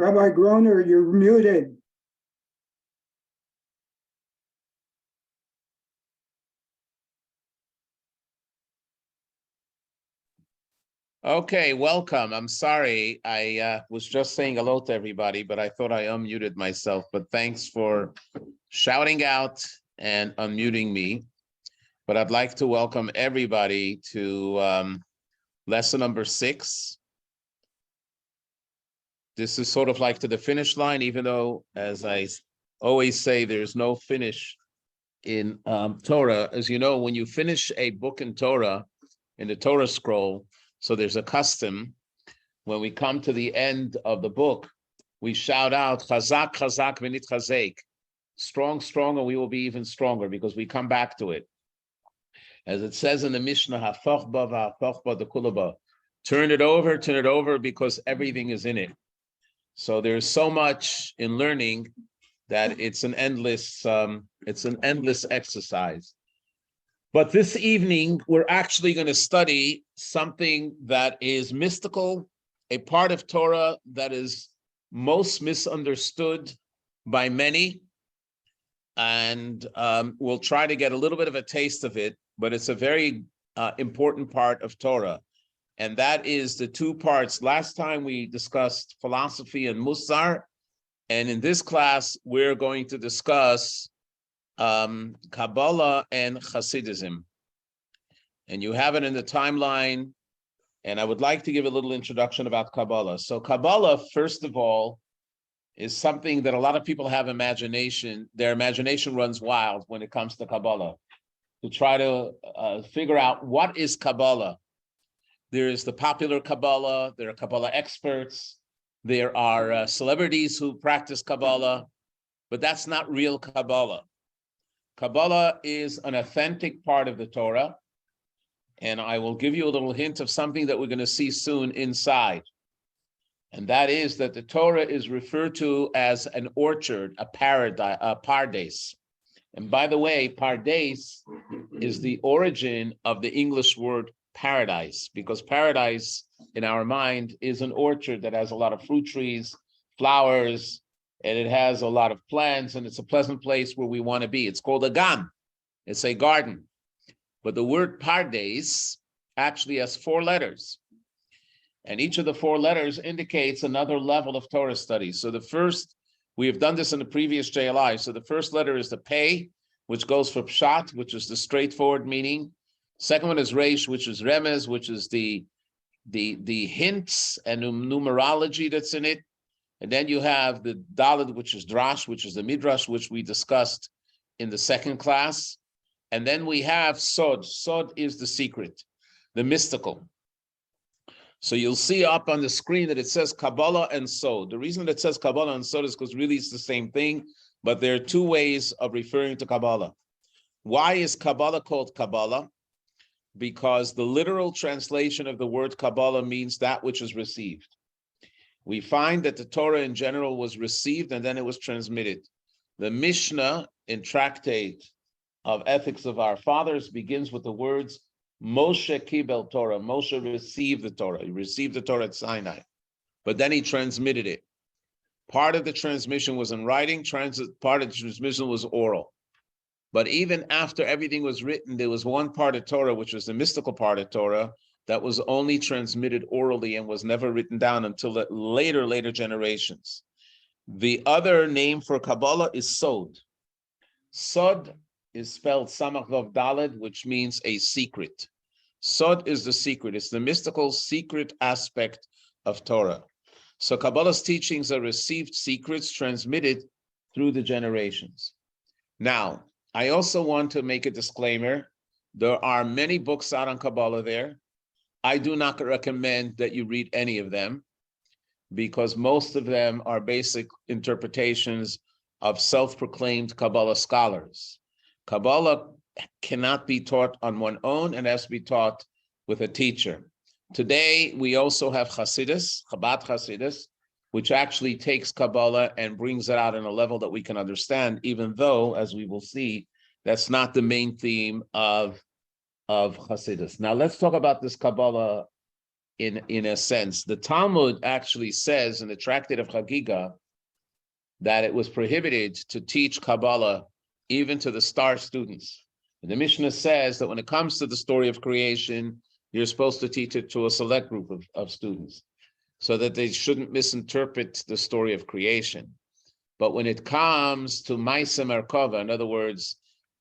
Rabbi Groner, you're muted. Okay, welcome. I'm sorry. I was just saying hello to everybody, but I thought I unmuted myself. But thanks for shouting out and unmuting me. But I'd like to welcome everybody to lesson number 6. This is sort of like to the finish line, even though, as I always say, there's no finish in Torah. As you know, when you finish a book in Torah, in the Torah scroll, so there's a custom, when we come to the end of the book, we shout out, Chazak, Chazak, V'nit Chazek. Strong, strong, and we will be even stronger because we come back to it. As it says in the Mishnah, Hafoch ba v'hafoch ba dekulaba. Turn it over, because everything is in it. So there's so much in learning that it's an endless exercise. But this evening, we're actually going to study something that is mystical, a part of Torah that is most misunderstood by many. And we'll try to get a little bit of a taste of it, but it's a very important part of Torah. And that is the 2 parts. Last time we discussed philosophy and Musar. And in this class, we're going to discuss Kabbalah and Hasidism. And you have it in the timeline. And I would like to give a little introduction about Kabbalah. So Kabbalah, first of all, is something that a lot of people have imagination. Their imagination runs wild when it comes to Kabbalah. To try to figure out what is Kabbalah. There is the popular Kabbalah. There are Kabbalah experts. There are celebrities who practice Kabbalah. But that's not real Kabbalah. Kabbalah is an authentic part of the Torah, and I will give you a little hint of something that we're going to see soon inside. And that is that the Torah is referred to as an orchard, a paradise, a pardes. And by the way, pardes is the origin of the English word paradise, because paradise in our mind is an orchard that has a lot of fruit trees, flowers, and it has a lot of plants, and it's a pleasant place where we want to be. It's called a gan. It's a garden. But the word pardes actually has 4 letters. And each of the 4 letters indicates another level of Torah study. So the first, we have done this in the previous JLI. So the first letter is the pei, which goes for pshat, which is the straightforward meaning. Second one is reish, which is remez, which is the hints and numerology that's in it. And then you have the Dalet, which is Drash, which is the Midrash, which we discussed in the second class. And then we have Sod. Sod is the secret, the mystical. So you'll see up on the screen that it says Kabbalah and Sod. The reason that it says Kabbalah and Sod is because really it's the same thing, but there are 2 ways of referring to Kabbalah. Why is Kabbalah called Kabbalah? Because the literal translation of the word Kabbalah means that which is received. We find that the Torah in general was received and then it was transmitted. The Mishnah in Tractate of Ethics of Our Fathers begins with the words, Moshe Kibel Torah. Moshe received the Torah. He received the Torah at Sinai, but then he transmitted it. Part of the transmission was in writing, part of the transmission was oral. But even after everything was written, there was one part of Torah, which was the mystical part of Torah, that was only transmitted orally and was never written down until the later generations. The other name for Kabbalah is Sod. Sod is spelled Samach Vav Daled, which means a secret. Sod is the secret. It's the mystical secret aspect of Torah. So Kabbalah's teachings are received secrets transmitted through the generations. Now, I also want to make a disclaimer. There are many books out on Kabbalah there. I do not recommend that you read any of them because most of them are basic interpretations of self-proclaimed Kabbalah scholars. Kabbalah cannot be taught on one's own and has to be taught with a teacher. Today, we also have Hasidus, Chabad Hasidus, which actually takes Kabbalah and brings it out in a level that we can understand, even though, as we will see, that's not the main theme of Hasidus. Now, let's talk about this Kabbalah in a sense. The Talmud actually says in the Tractate of Chagiga that it was prohibited to teach Kabbalah even to the star students. And the Mishnah says that when it comes to the story of creation, you're supposed to teach it to a select group of students so that they shouldn't misinterpret the story of creation. But when it comes to Maaseh Merkava, in other words,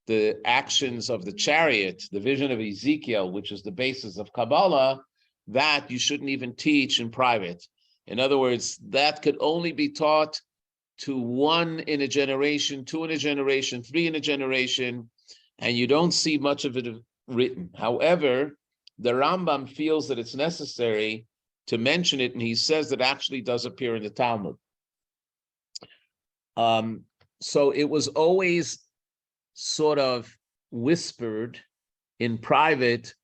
the actions of the chariot, the vision of Ezekiel, which is the basis of Kabbalah, that you shouldn't even teach in private. In other words, that could only be taught to 1 in a generation, 2 in a generation, 3 in a generation, and you don't see much of it written. However, the Rambam feels that it's necessary to mention it, and he says it actually does appear in the Talmud. So it was always sort of whispered in private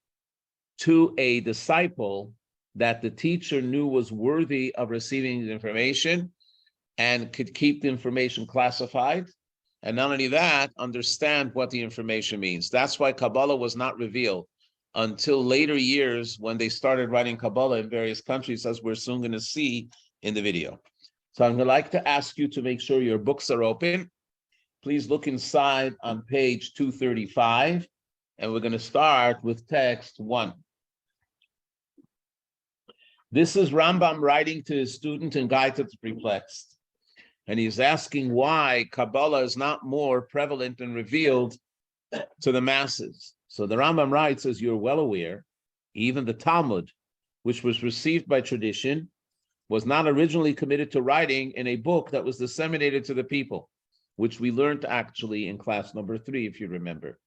to a disciple that the teacher knew was worthy of receiving the information and could keep the information classified. And not only that, understand what the information means. That's why Kabbalah was not revealed until later years when they started writing Kabbalah in various countries, as we're soon going to see in the video. So I'm going to like to ask you to make sure your books are open. Please look inside on page 235, and we're going to start with text 1. This is Rambam writing to his student and guide to the perplexed. And he's asking why Kabbalah is not more prevalent and revealed to the masses. So the Rambam writes, as you're well aware, even the Talmud, which was received by tradition, was not originally committed to writing in a book that was disseminated to the people, which we learned actually in class number 3, if you remember.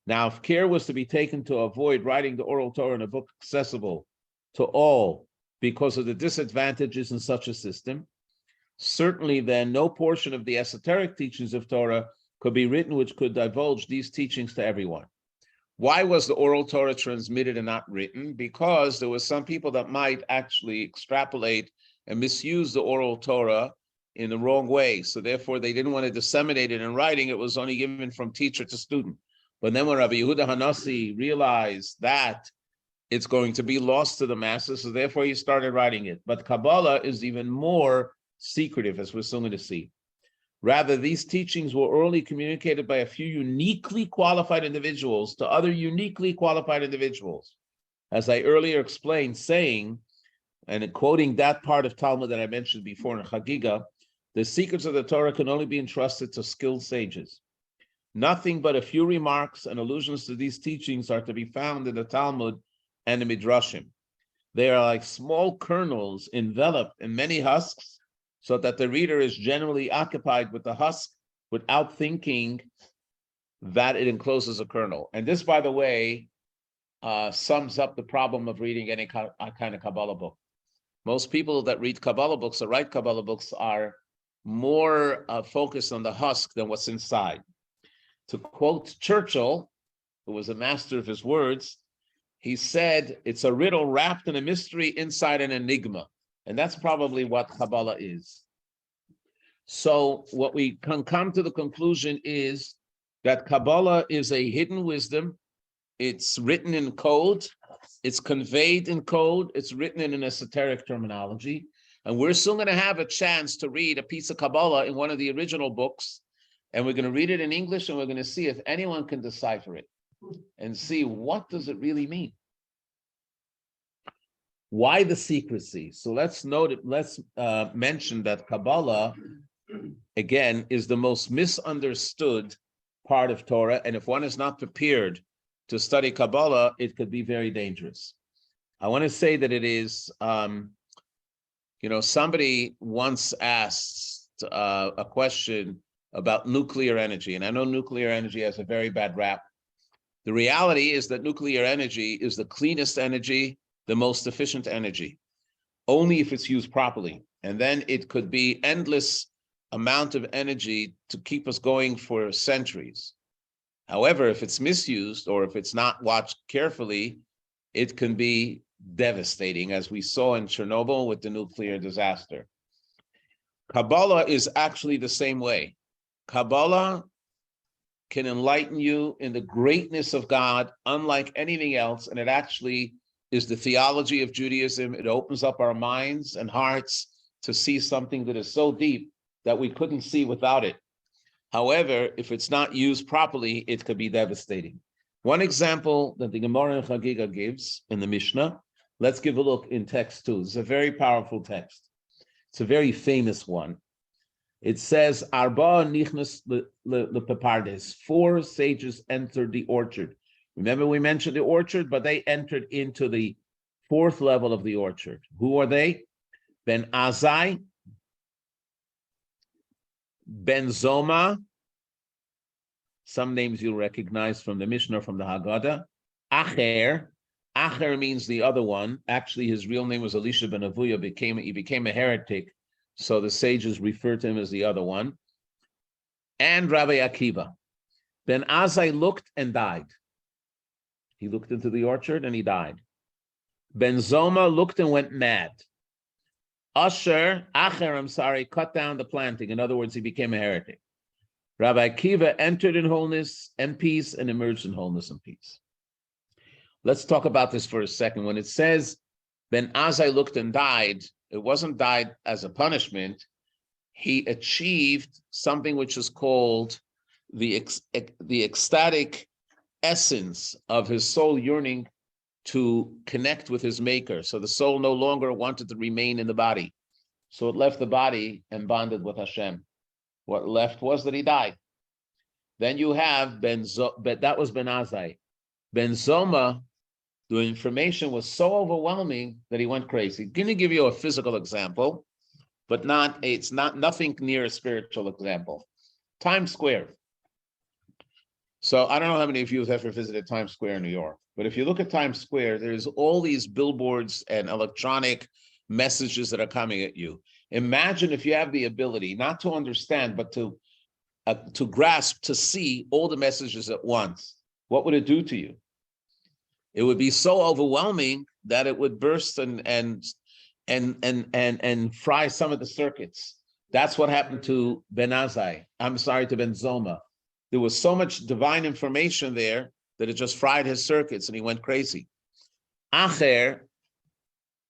Now, if care was to be taken to avoid writing the oral Torah in a book accessible to all because of the disadvantages in such a system, certainly then no portion of the esoteric teachings of Torah could be written which could divulge these teachings to everyone. Why was the oral Torah transmitted and not written? Because there were some people that might actually extrapolate and misuse the oral Torah in the wrong way. So therefore, they didn't want to disseminate it in writing. It was only given from teacher to student. But then when Rabbi Yehuda Hanassi realized that it's going to be lost to the masses, so therefore he started writing it. But Kabbalah is even more secretive, as we're soon going to see. Rather, these teachings were orally communicated by a few uniquely qualified individuals to other uniquely qualified individuals. As I earlier explained, saying, and quoting that part of Talmud that I mentioned before in Chagiga, the secrets of the Torah can only be entrusted to skilled sages. Nothing but a few remarks and allusions to these teachings are to be found in the Talmud and the Midrashim. They are like small kernels enveloped in many husks, so that the reader is generally occupied with the husk without thinking that it encloses a kernel. And this, by the way, sums up the problem of reading any kind of Kabbalah book. Most people that read Kabbalah books or write Kabbalah books are more focused on the husk than what's inside. To quote Churchill, who was a master of his words, he said, it's a riddle wrapped in a mystery inside an enigma. And that's probably what Kabbalah is. So what we can come to the conclusion is that Kabbalah is a hidden wisdom. It's written in code. It's conveyed in code. It's written in an esoteric terminology. And we're soon going to have a chance to read a piece of Kabbalah in one of the original books. And we're going to read it in English, and we're going to see if anyone can decipher it and see what does it really mean. Why the secrecy? So let's mention that Kabbalah, again, is the most misunderstood part of Torah. And if one is not prepared to study Kabbalah, it could be very dangerous. I want to say that it is, somebody once asked a question about nuclear energy. And I know nuclear energy has a very bad rap. The reality is that nuclear energy is the cleanest energy, the most efficient energy, only if it's used properly. And then it could be endless amount of energy to keep us going for centuries. However, if it's misused or if it's not watched carefully, it can be devastating, as we saw in Chernobyl with the nuclear disaster. Kabbalah is actually the same way. Kabbalah can enlighten you in the greatness of God, unlike anything else, and it actually is the theology of Judaism. It opens up our minds and hearts to see something that is so deep that we couldn't see without it. However, if it's not used properly, it could be devastating. One example that the Gemara in Chagiga gives in the Mishnah, let's give a look in text too. It's a very powerful text. It's a very famous one. It says, Arba nichnas lepepardes, 4 sages entered the orchard. Remember, we mentioned the orchard, but they entered into the 4th level of the orchard. Who are they? Ben Azai, Ben Zoma, some names you'll recognize from the Mishnah, from the Haggadah. Acher, Acher means the other one. Actually, his real name was Elisha ben Avuya. He became a heretic, so the sages refer to him as the other one. And Rabbi Akiva. Ben Azai looked and died. He looked into the orchard and he died. Ben Zoma looked and went mad. Acher, cut down the planting. In other words, he became a heretic. Rabbi Akiva entered in wholeness and peace and emerged in wholeness and peace. Let's talk about this for a second. When it says, Ben Azai looked and died, it wasn't died as a punishment. He achieved something which is called the ecstatic essence of his soul yearning to connect with his maker. So the soul no longer wanted to remain in the body. So it left the body and bonded with Hashem. What left was that he died. Then you have that was Ben Azai. Ben Zoma, the information was so overwhelming that he went crazy. I'm going to give you a physical example, but it's nothing near a spiritual example. Times Square. So I don't know how many of you have ever visited Times Square in New York, but if you look at Times Square, there's all these billboards and electronic messages that are coming at you. Imagine if you have the ability not to understand, but to grasp, to see all the messages at once. What would it do to you? It would be so overwhelming that it would burst and fry some of the circuits. That's what happened to Ben Azai. I'm sorry, to Ben Zoma. There was so much divine information there that it just fried his circuits and he went crazy. Acher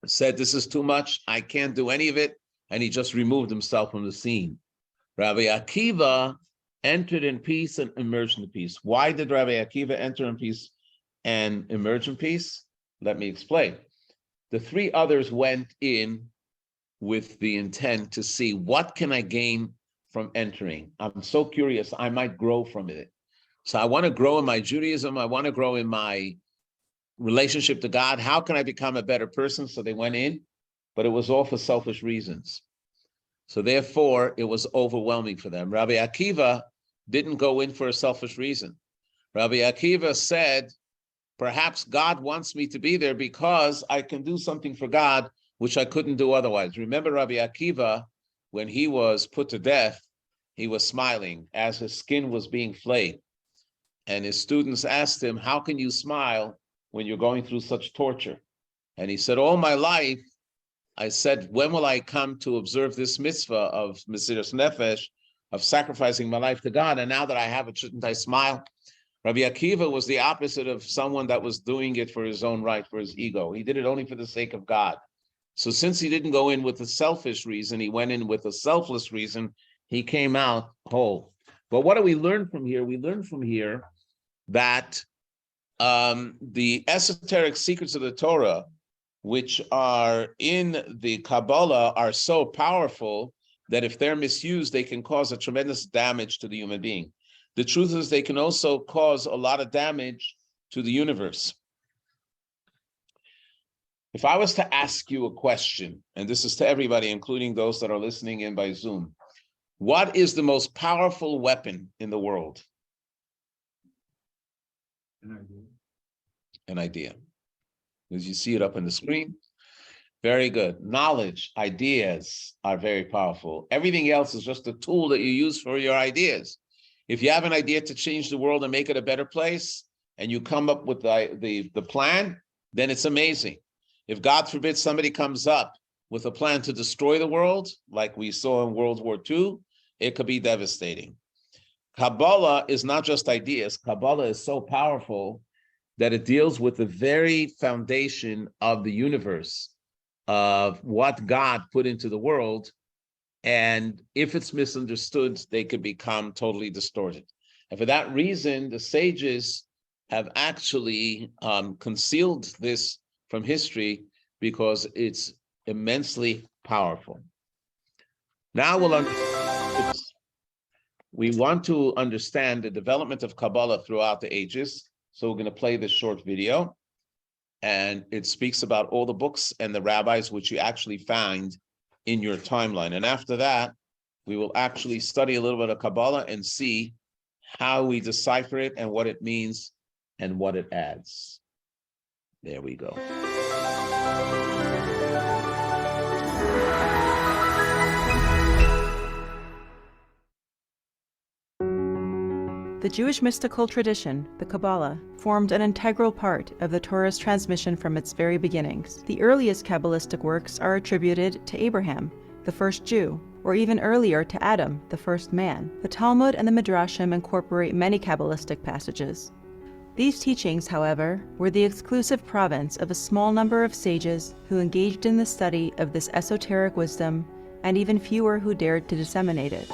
said, this is too much. I can't do any of it. And he just removed himself from the scene. Rabbi Akiva entered in peace and emerged in peace. Why did Rabbi Akiva enter in peace and emerge in peace? Let me explain. The 3 others went in with the intent to see, what can I gain from entering? I'm so curious, I might grow from it. So I want to grow in my Judaism. I want to grow in my relationship to God. How can I become a better person? So they went in, but it was all for selfish reasons. So therefore, it was overwhelming for them. Rabbi Akiva didn't go in for a selfish reason. Rabbi Akiva said, perhaps God wants me to be there because I can do something for God, which I couldn't do otherwise. Remember Rabbi Akiva, when he was put to death, he was smiling as his skin was being flayed. And his students asked him, how can you smile when you're going through such torture? And he said, all my life, I said, when will I come to observe this mitzvah of Mesiras Nefesh, of sacrificing my life to God? And now that I have it, shouldn't I smile? Rabbi Akiva was the opposite of someone that was doing it for his own right, for his ego. He did it only for the sake of God. So since he didn't go in with a selfish reason, he went in with a selfless reason, he came out whole. But what do we learn from here? We learn from here that the esoteric secrets of the Torah, which are in the Kabbalah, are so powerful that if they're misused, they can cause a tremendous damage to the human being. The truth is they can also cause a lot of damage to the universe. If I was to ask you a question, and this is to everybody, including those that are listening in by Zoom, what is the most powerful weapon in the world? An idea. As you see it up on the screen. Very good. Knowledge, ideas are very powerful. Everything else is just a tool that you use for your ideas. If you have an idea to change the world and make it a better place, and you come up with the plan, then it's amazing. If God forbid somebody comes up with a plan to destroy the world, like we saw in World War II, it could be devastating. Kabbalah is not just ideas. Kabbalah is so powerful that it deals with the very foundation of the universe, of what God put into the world. And if it's misunderstood, they could become totally distorted. And for that reason, the sages have actually concealed this from history because it's immensely powerful. Now we want to understand the development of Kabbalah throughout the ages. So we're going to play this short video. And it speaks about all the books and the rabbis which you actually find in your timeline. And after that, we will actually study a little bit of Kabbalah and see how we decipher it and what it means and what it adds. There we go. The Jewish mystical tradition, the Kabbalah, formed an integral part of the Torah's transmission from its very beginnings. The earliest Kabbalistic works are attributed to Abraham, the first Jew, or even earlier to Adam, the first man. The Talmud and the Midrashim incorporate many Kabbalistic passages. These teachings, however, were the exclusive province of a small number of sages who engaged in the study of this esoteric wisdom, and even fewer who dared to disseminate it.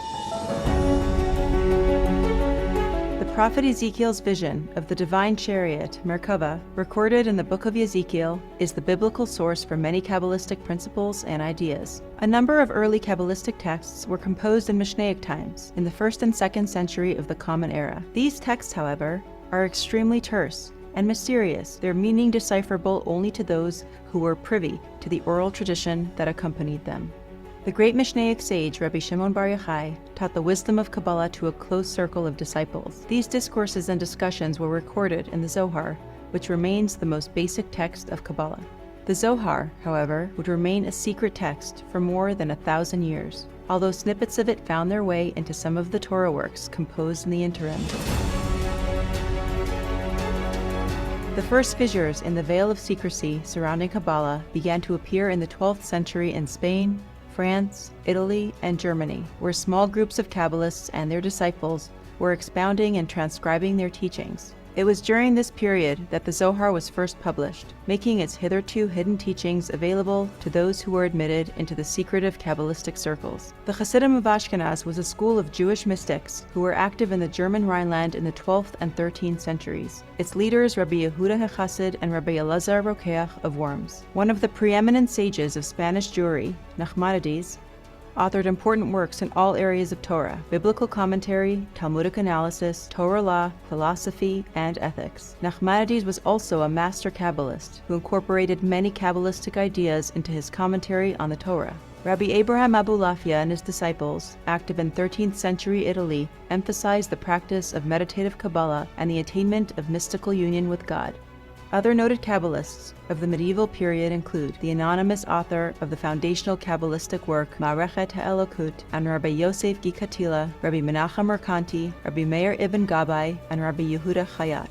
The prophet Ezekiel's vision of the divine chariot, Merkava, recorded in the book of Ezekiel, is the biblical source for many Kabbalistic principles and ideas. A number of early Kabbalistic texts were composed in Mishnaic times, in the 1st and 2nd century of the Common Era. These texts, however, are extremely terse and mysterious, their meaning decipherable only to those who were privy to the oral tradition that accompanied them. The great Mishnaic sage Rabbi Shimon Bar Yochai taught the wisdom of Kabbalah to a close circle of disciples. These discourses and discussions were recorded in the Zohar, which remains the most basic text of Kabbalah. The Zohar, however, would remain a secret text for more than 1,000 years, although snippets of it found their way into some of the Torah works composed in the interim. The first fissures in the veil of secrecy surrounding Kabbalah began to appear in the 12th century in Spain, France, Italy, and Germany, where small groups of Kabbalists and their disciples were expounding and transcribing their teachings. It was during this period that the Zohar was first published, making its hitherto hidden teachings available to those who were admitted into the secretive Kabbalistic circles. The Hasidim of Ashkenaz was a school of Jewish mystics who were active in the German Rhineland in the 12th and 13th centuries. Its leaders, Rabbi Yehuda HaChassid and Rabbi Elazar Rokeach of Worms. One of the preeminent sages of Spanish Jewry, Nachmanides, authored important works in all areas of Torah, biblical commentary, Talmudic analysis, Torah law, philosophy, and ethics. Nachmanides was also a master Kabbalist who incorporated many Kabbalistic ideas into his commentary on the Torah. Rabbi Abraham Abulafia and his disciples, active in 13th century Italy, emphasized the practice of meditative Kabbalah and the attainment of mystical union with God. Other noted Kabbalists of the medieval period include the anonymous author of the foundational Kabbalistic work Ma'arechet HaElokut and Rabbi Yosef Gikatila, Rabbi Menachem Merkanti, Rabbi Meir ibn Gabbai, and Rabbi Yehuda Chayat.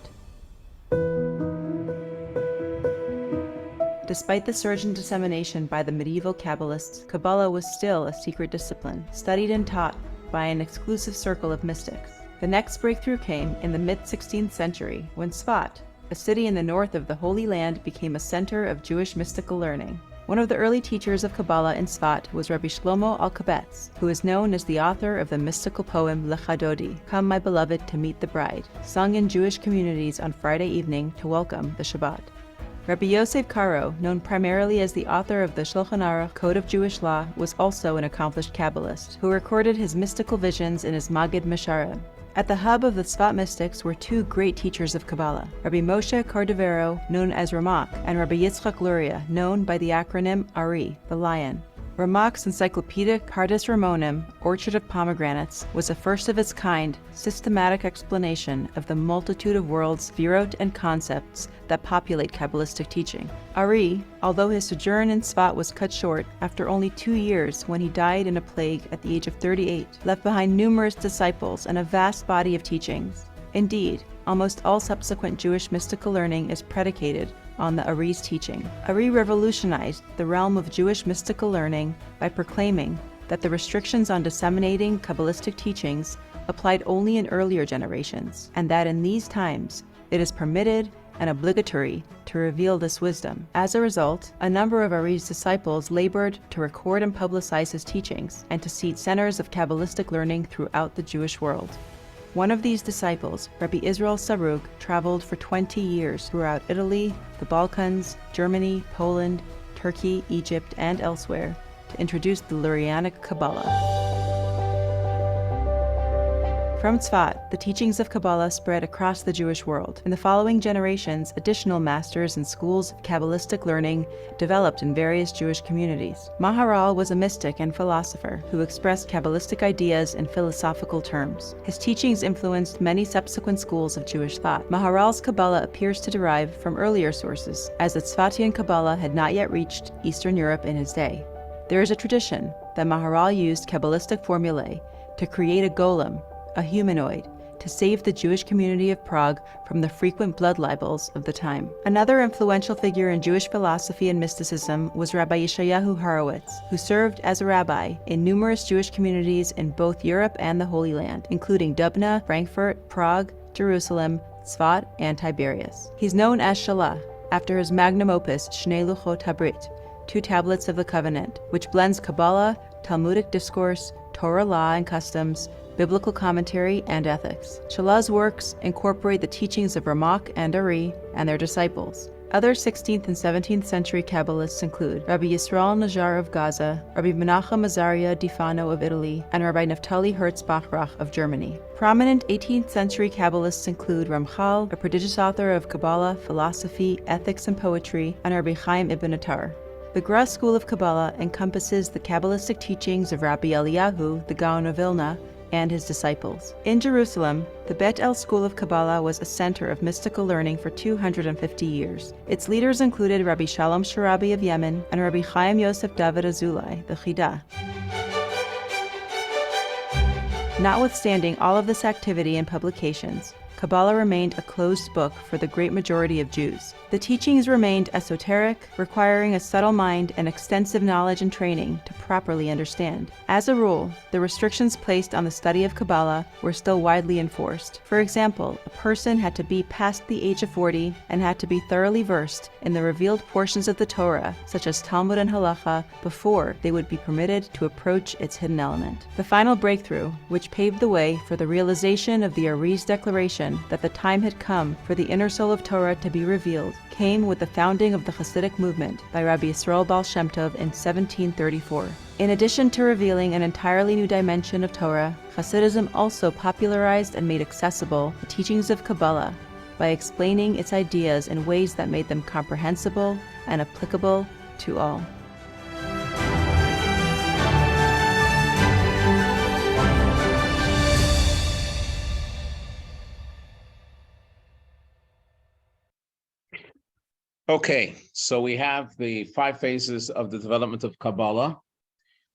Despite the surge in dissemination by the medieval Kabbalists, Kabbalah was still a secret discipline, studied and taught by an exclusive circle of mystics. The next breakthrough came in the mid-16th century, when Tzfat, a city in the north of the Holy Land, became a center of Jewish mystical learning. One of the early teachers of Kabbalah in Tzfat was Rabbi Shlomo Alkabetz, who is known as the author of the mystical poem Lecha Dodi, Come My Beloved to Meet the Bride, sung in Jewish communities on Friday evening to welcome the Shabbat. Rabbi Yosef Karo, known primarily as the author of the Shulchan Aruch Code of Jewish Law, was also an accomplished Kabbalist, who recorded his mystical visions in his Magid Mesharim. At the hub of the Tzfat mystics were two great teachers of Kabbalah, Rabbi Moshe Cordovero, known as Ramak, and Rabbi Yitzchak Luria, known by the acronym ARI, the Lion. Ramak's encyclopedic Pardes Ramonim, Orchard of Pomegranates, was a first of its kind, systematic explanation of the multitude of worlds, sefirot, and concepts that populate Kabbalistic teaching. Ari, although his sojourn in Tzfat was cut short after only 2 years when he died in a plague at the age of 38, left behind numerous disciples and a vast body of teachings. Indeed, almost all subsequent Jewish mystical learning is predicated on the Ari's teaching. Ari revolutionized the realm of Jewish mystical learning by proclaiming that the restrictions on disseminating Kabbalistic teachings applied only in earlier generations, and that in these times it is permitted and obligatory to reveal this wisdom. As a result, a number of Ari's disciples labored to record and publicize his teachings and to seed centers of Kabbalistic learning throughout the Jewish world. One of these disciples, Rabbi Israel Sarug, traveled for 20 years throughout Italy, the Balkans, Germany, Poland, Turkey, Egypt, and elsewhere to introduce the Lurianic Kabbalah. From Tzfat, the teachings of Kabbalah spread across the Jewish world. In the following generations, additional masters and schools of Kabbalistic learning developed in various Jewish communities. Maharal was a mystic and philosopher who expressed Kabbalistic ideas in philosophical terms. His teachings influenced many subsequent schools of Jewish thought. Maharal's Kabbalah appears to derive from earlier sources, as the Tzfatian Kabbalah had not yet reached Eastern Europe in his day. There is a tradition that Maharal used Kabbalistic formulae to create a golem, a humanoid, to save the Jewish community of Prague from the frequent blood libels of the time. Another influential figure in Jewish philosophy and mysticism was Rabbi Yeshayahu Horowitz, who served as a rabbi in numerous Jewish communities in both Europe and the Holy Land, including Dubna, Frankfurt, Prague, Jerusalem, Tzfat, and Tiberias. He's known as Shalah, after his magnum opus, Shnei Luchot HaBrit, 2 Tablets of the Covenant, which blends Kabbalah, Talmudic discourse, Torah law and customs, biblical commentary, and ethics. Shalah's works incorporate the teachings of Ramak and Ari and their disciples. Other 16th and 17th century Kabbalists include Rabbi Yisrael Najar of Gaza, Rabbi Menachem Azaria Difano of Italy, and Rabbi Naftali Hertz Bachrach of Germany. Prominent 18th century Kabbalists include Ramchal, a prodigious author of Kabbalah, philosophy, ethics, and poetry, and Rabbi Chaim ibn Attar. The Gra school of Kabbalah encompasses the Kabbalistic teachings of Rabbi Eliyahu, the Gaon of Vilna, and his disciples. In Jerusalem, the Bet El School of Kabbalah was a center of mystical learning for 250 years. Its leaders included Rabbi Shalom Sharabi of Yemen and Rabbi Chaim Yosef David Azulai, the Chidah. Notwithstanding all of this activity and publications, Kabbalah remained a closed book for the great majority of Jews. The teachings remained esoteric, requiring a subtle mind and extensive knowledge and training to properly understand. As a rule, the restrictions placed on the study of Kabbalah were still widely enforced. For example, a person had to be past the age of 40 and had to be thoroughly versed in the revealed portions of the Torah, such as Talmud and Halacha, before they would be permitted to approach its hidden element. The final breakthrough, which paved the way for the realization of the Ari's declaration that the time had come for the inner soul of Torah to be revealed, came with the founding of the Hasidic movement by Rabbi Yisrael Baal Shem Tov in 1734. In addition to revealing an entirely new dimension of Torah, Hasidism also popularized and made accessible the teachings of Kabbalah by explaining its ideas in ways that made them comprehensible and applicable to all. Okay, so we have the 5 phases of the development of Kabbalah.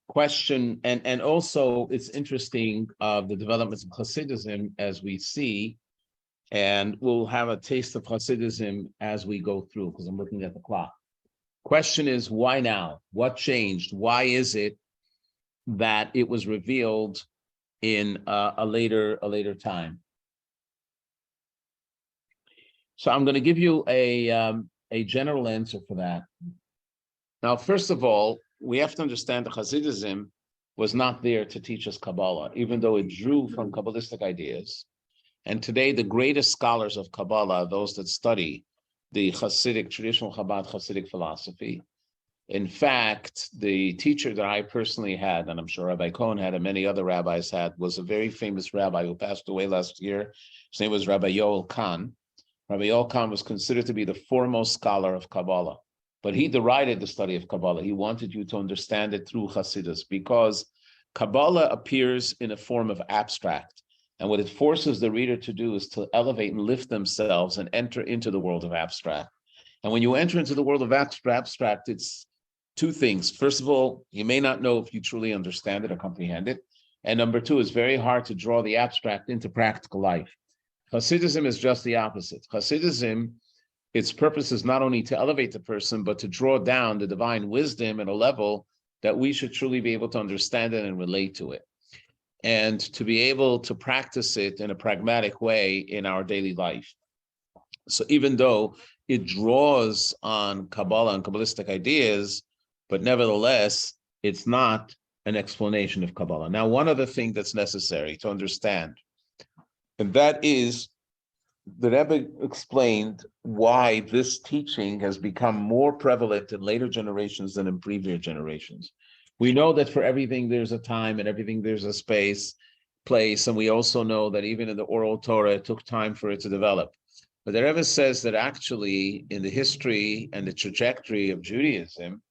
Question, and also it's interesting of the developments of Hasidism as we see, and we'll have a taste of Hasidism as we go through, because I'm looking at the clock. Question is, why now? What changed? Why is it that it was revealed in a later time? So I'm going to give you a general answer for that. Now, first of all, we have to understand that Hasidism was not there to teach us Kabbalah, even though it drew from Kabbalistic ideas. And today, the greatest scholars of Kabbalah, those that study the Hasidic, traditional Chabad Hasidic philosophy. In fact, the teacher that I personally had, and I'm sure Rabbi Cohen had and many other rabbis had, was a very famous rabbi who passed away last year. His name was Rabbi Yoel Kahn. Rabbi Yoel Kahn was considered to be the foremost scholar of Kabbalah, but he derided the study of Kabbalah. He wanted you to understand it through Hasidus, because Kabbalah appears in a form of abstract, and what it forces the reader to do is to elevate and lift themselves and enter into the world of abstract. And when you enter into the world of abstract, it's 2 things. First of all, you may not know if you truly understand it or comprehend it, and number 2, it's very hard to draw the abstract into practical life. Hasidism is just the opposite. Hasidism, its purpose is not only to elevate the person, but to draw down the divine wisdom at a level that we should truly be able to understand it and relate to it, and to be able to practice it in a pragmatic way in our daily life. So even though it draws on Kabbalah and Kabbalistic ideas, but nevertheless, it's not an explanation of Kabbalah. Now, one other thing that's necessary to understand, and that is the Rebbe explained why this teaching has become more prevalent in later generations than in previous generations. We know that for everything there's a time and everything there's a place, and we also know that even in the oral Torah, it took time for it to develop. But the Rebbe says that actually in the history and the trajectory of Judaism,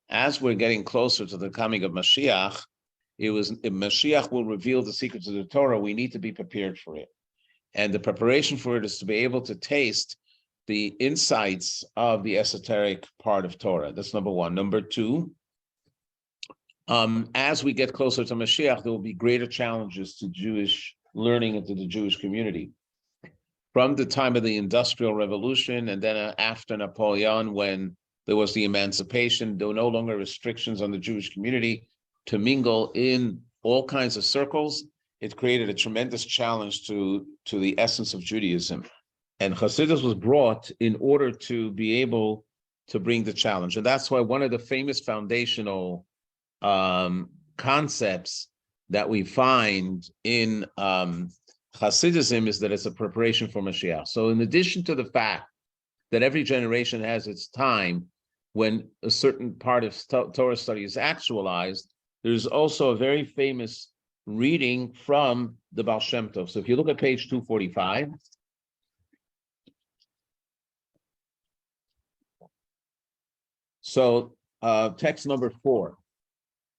as we're getting closer to the coming of Mashiach, if Mashiach will reveal the secrets of the Torah, we need to be prepared for it. And the preparation for it is to be able to taste the insights of the esoteric part of Torah. That's number one. Number two, as we get closer to Mashiach, there will be greater challenges to Jewish learning and to the Jewish community. From the time of the Industrial Revolution and then after Napoleon, when there was the emancipation, there were no longer restrictions on the Jewish community to mingle in all kinds of circles. It created a tremendous challenge to the essence of Judaism. And Hasidus was brought in order to be able to bring the challenge. And that's why one of the famous foundational concepts that we find in Hasidism is that it's a preparation for Mashiach. So in addition to the fact that every generation has its time when a certain part of Torah study is actualized, there's also a very famous reading from the Baal Shem Tov. So if you look at page 245, so text number 4,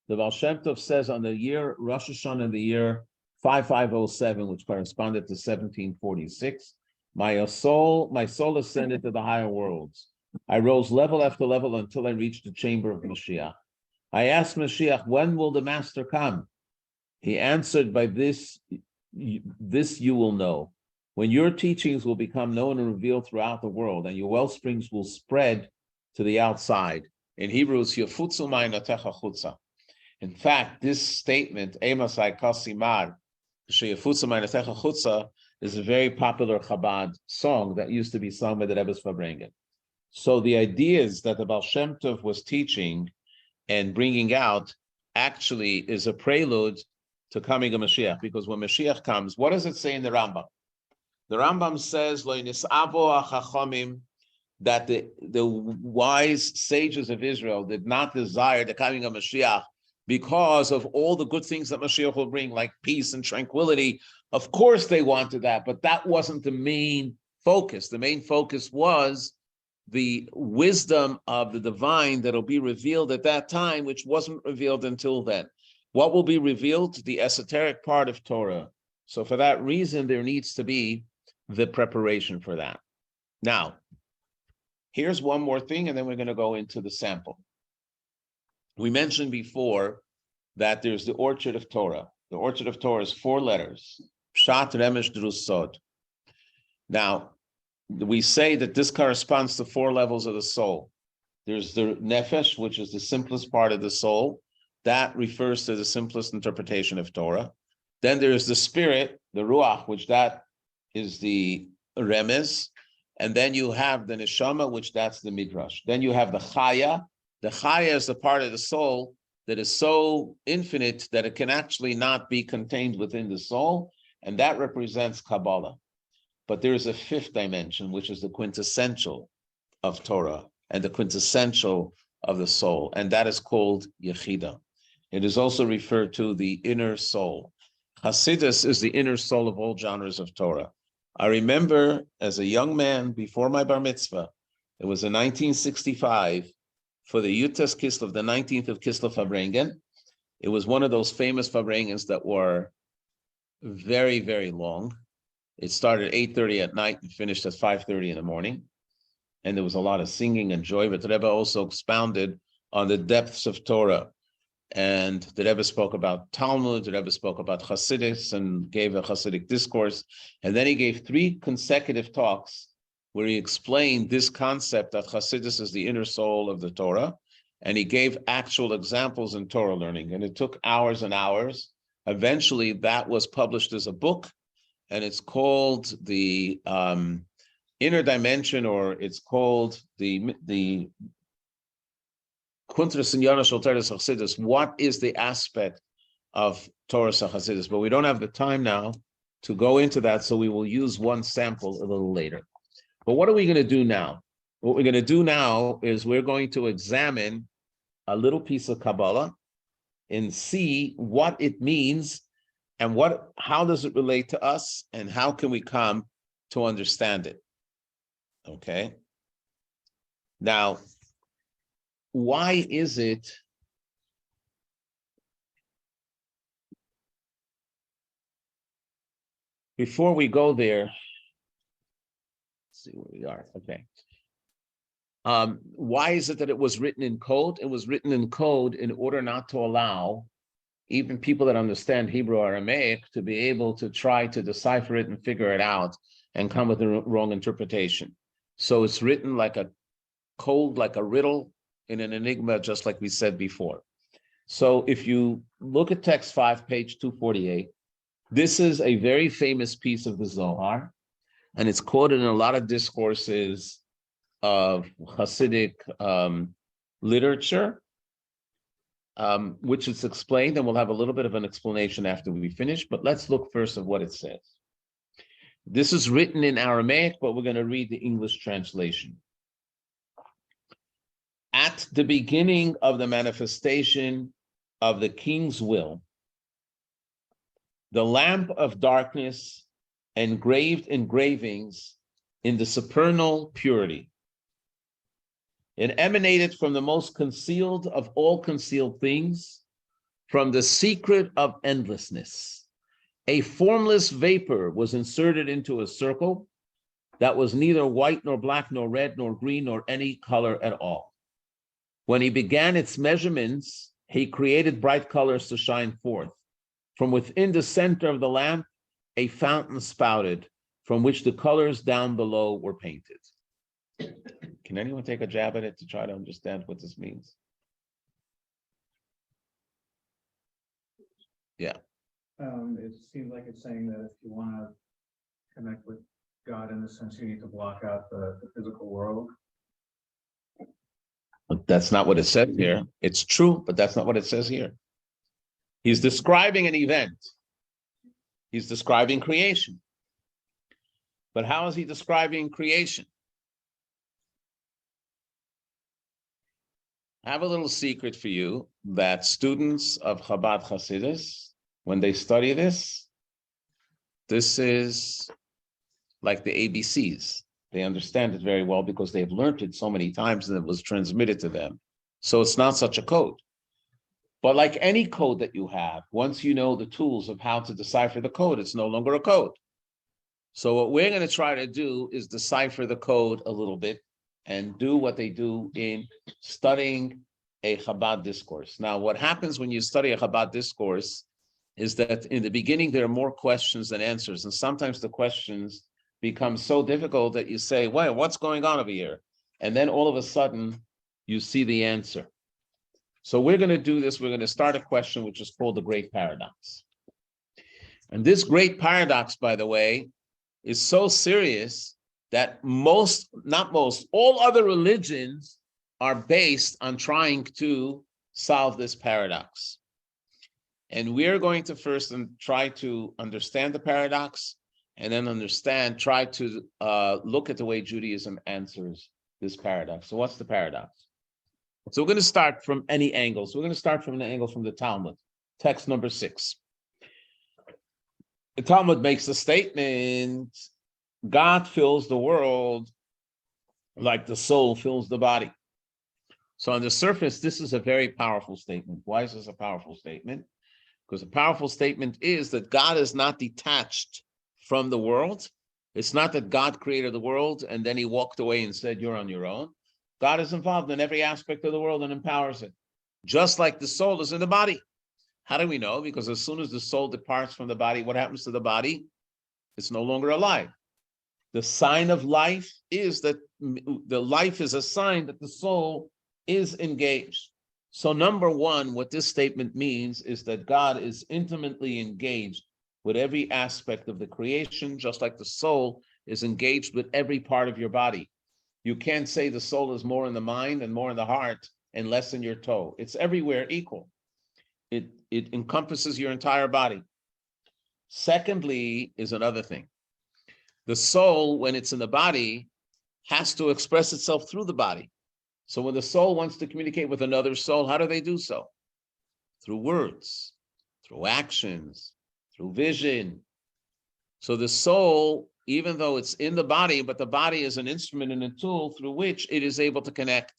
the Baal Shem Tov says on the year Rosh Hashanah in the year 5507, which corresponded to 1746, my soul ascended to the higher worlds. I rose level after level until I reached the chamber of Mashiach. I asked Mashiach, when will the master come? He answered, by this you will know. When your teachings will become known and revealed throughout the world, and your well springs will spread to the outside. In Hebrew, it's Yafutzu ma'inatecha chutza. In fact, this statement, Emasai Kasimar, Sheyafutzu ma'inatecha chutza, is a very popular Chabad song that used to be sung by the Rebbe's Fabrengen. So the ideas that the Baal Shem Tov was teaching and bringing out actually is a prelude to coming of Mashiach, because when Mashiach comes, what does it say in the Rambam? The Rambam says, Lo nis'avo hachachamim, that the wise sages of Israel did not desire the coming of Mashiach because of all the good things that Mashiach will bring, like peace and tranquility. Of course they wanted that, but that wasn't the main focus. The main focus was the wisdom of the divine that'll be revealed at that time, which wasn't revealed until then. What will be revealed? The esoteric part of Torah. So for that reason, there needs to be the preparation for that. Now, here's one more thing, and then we're going to go into the sample. We mentioned before that there's the Orchard of Torah. The Orchard of Torah is 4 letters. Pshat, Remesh, Drus, Sod. Now, we say that this corresponds to 4 levels of the soul. There's the Nefesh, which is the simplest part of the soul. That refers to the simplest interpretation of Torah. Then there's the spirit, the Ruach, which that is the Remez. And then you have the Neshama, which that's the Midrash. Then you have the Chaya. The Chaya is the part of the soul that is so infinite that it can actually not be contained within the soul. And that represents Kabbalah. But there is a 5th dimension, which is the quintessential of Torah and the quintessential of the soul. And that is called Yechida. It is also referred to the inner soul. Hasidus is the inner soul of all genres of Torah. I remember as a young man before my bar mitzvah, it was in 1965, for the Yutas Kislev, the 19th of Kislev Fabrengen. It was one of those famous Fabrengens that were very, very long. It started at 8:30 at night and finished at 5:30 in the morning. And there was a lot of singing and joy, but the Rebbe also expounded on the depths of Torah. And the Rebbe spoke about Talmud, the Rebbe spoke about Hasidus and gave a Hasidic discourse. And then he gave 3 consecutive talks where he explained this concept that Hasidus is the inner soul of the Torah. And he gave actual examples in Torah learning. And it took hours and hours. Eventually, that was published as a book. And it's called the inner dimension, or it's called the Kuntras and Yana Shel Teres Chassidus. What is the aspect of Torah Chassidus? But we don't have the time now to go into that, so we will use one sample a little later. But what are we going to do now? What we're going to do now is we're going to examine a little piece of Kabbalah and see what it means and how does it relate to us and how can we come to understand it. Okay. Now, why is it before we go there, let's see where we are. Okay. Why is it that it was written in code? It was written in code in order not to allow even people that understand Hebrew or Aramaic to be able to try to decipher it and figure it out and come with the wrong interpretation. So it's written like a code, like a riddle in an enigma, just like we said before. So if you look at text 5, page 248, this is a very famous piece of the Zohar, and it's quoted in a lot of discourses of Hasidic literature, which is explained, and we'll have a little bit of an explanation after we finish, but let's look first at what it says. This is written in Aramaic, but we're going to read the English translation. At the beginning of the manifestation of the king's will, the lamp of darkness engraved engravings in the supernal purity. It emanated from the most concealed of all concealed things, from the secret of endlessness. A formless vapor was inserted into a circle that was neither white nor black nor red nor green nor any color at all. When he began its measurements, he created bright colors to shine forth. From within the center of the lamp, a fountain spouted, from which the colors down below were painted. Can anyone take a jab at it to try to understand what this means? Yeah. It seems like it's saying that if you want to connect with God in the sense, you need to block out the physical world. But that's not what it says here. It's true, but that's not what it says here. He's describing an event. He's describing creation. But how is he describing creation? I have a little secret for you that students of Chabad Hasidus, when they study this is like the ABCs. They understand it very well because they've learned it so many times and it was transmitted to them. So it's not such a code. But like any code that you have, once you know the tools of how to decipher the code, it's no longer a code. So what we're going to try to do is decipher the code a little bit and do what they do in studying a Chabad discourse. Now, what happens when you study a Chabad discourse is that in the beginning, there are more questions than answers. And sometimes the questions become so difficult that you say, well, what's going on over here? And then all of a sudden, you see the answer. So we're going to do this. We're going to start a question which is called the Great Paradox. And this Great Paradox, by the way, is so serious that all other religions are based on trying to solve this paradox. And we're going to first try to understand the paradox, and then try to look at the way Judaism answers this paradox. So what's the paradox? So we're going to start from any angle. So we're going to start from an angle from the Talmud, text number 6. The Talmud makes a statement, God fills the world like the soul fills the body. So on the surface, this is a very powerful statement. Why is this a powerful statement? Because a powerful statement is that God is not detached from the world. It's not that God created the world and then he walked away and said, you're on your own. God is involved in every aspect of the world and empowers it, just like the soul is in the body. How do we know? Because as soon as the soul departs from the body, what happens to the body? It's no longer alive. The sign of life is that the life is a sign that the soul is engaged. So number one, what this statement means is that God is intimately engaged with every aspect of the creation, just like the soul is engaged with every part of your body. You can't say the soul is more in the mind and more in the heart and less in your toe. It's everywhere equal. It encompasses your entire body. Secondly, is another thing. The soul, when it's in the body, has to express itself through the body. So when the soul wants to communicate with another soul, how do they do so? Through words, through actions, through vision. So the soul, even though it's in the body, but the body is an instrument and a tool through which it is able to connect.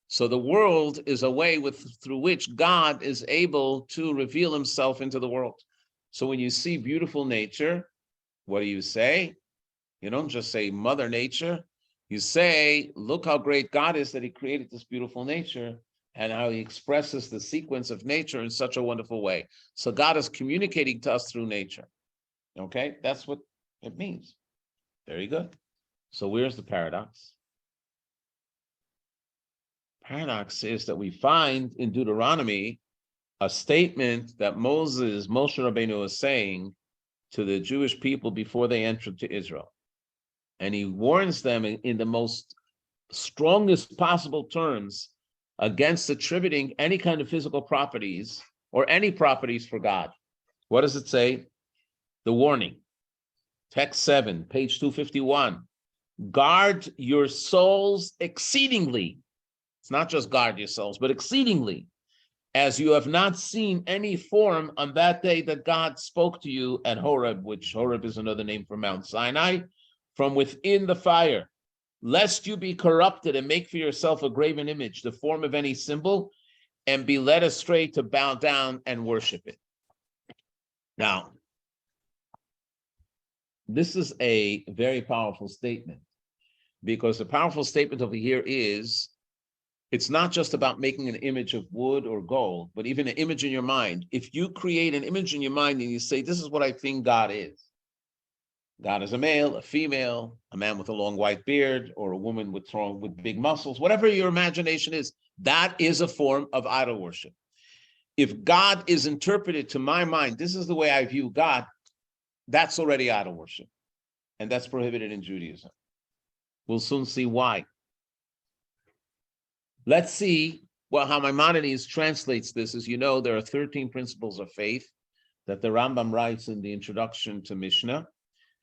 So the world is a way through which God is able to reveal himself into the world. So when you see beautiful nature, what do you say? You don't just say Mother Nature. You say, look how great God is that he created this beautiful nature and how he expresses the sequence of nature in such a wonderful way. So God is communicating to us through nature. Okay, that's what it means. Very good. So where's the paradox? Paradox is that we find in Deuteronomy a statement that Moshe Rabbeinu is saying to the Jewish people before they entered to Israel. And he warns them in the most strongest possible terms against attributing any kind of physical properties or any properties for God. What does it say? The warning. Text 7, page 251. Guard your souls exceedingly. It's not just guard your souls, but exceedingly, as you have not seen any form on that day that God spoke to you at Horeb, which Horeb is another name for Mount Sinai, from within the fire, lest you be corrupted and make for yourself a graven image, the form of any symbol, and be led astray to bow down and worship it. Now, this is a very powerful statement, because the powerful statement over here is, it's not just about making an image of wood or gold, but even an image in your mind. If you create an image in your mind and you say, this is what I think God is. God is a male, a female, a man with a long white beard, or a woman with big muscles, whatever your imagination is, that is a form of idol worship. If God is interpreted to my mind, this is the way I view God, that's already idol worship. And that's prohibited in Judaism. We'll soon see why. Let's see how Maimonides translates this. As you know, there are 13 principles of faith that the Rambam writes in the introduction to Mishnah.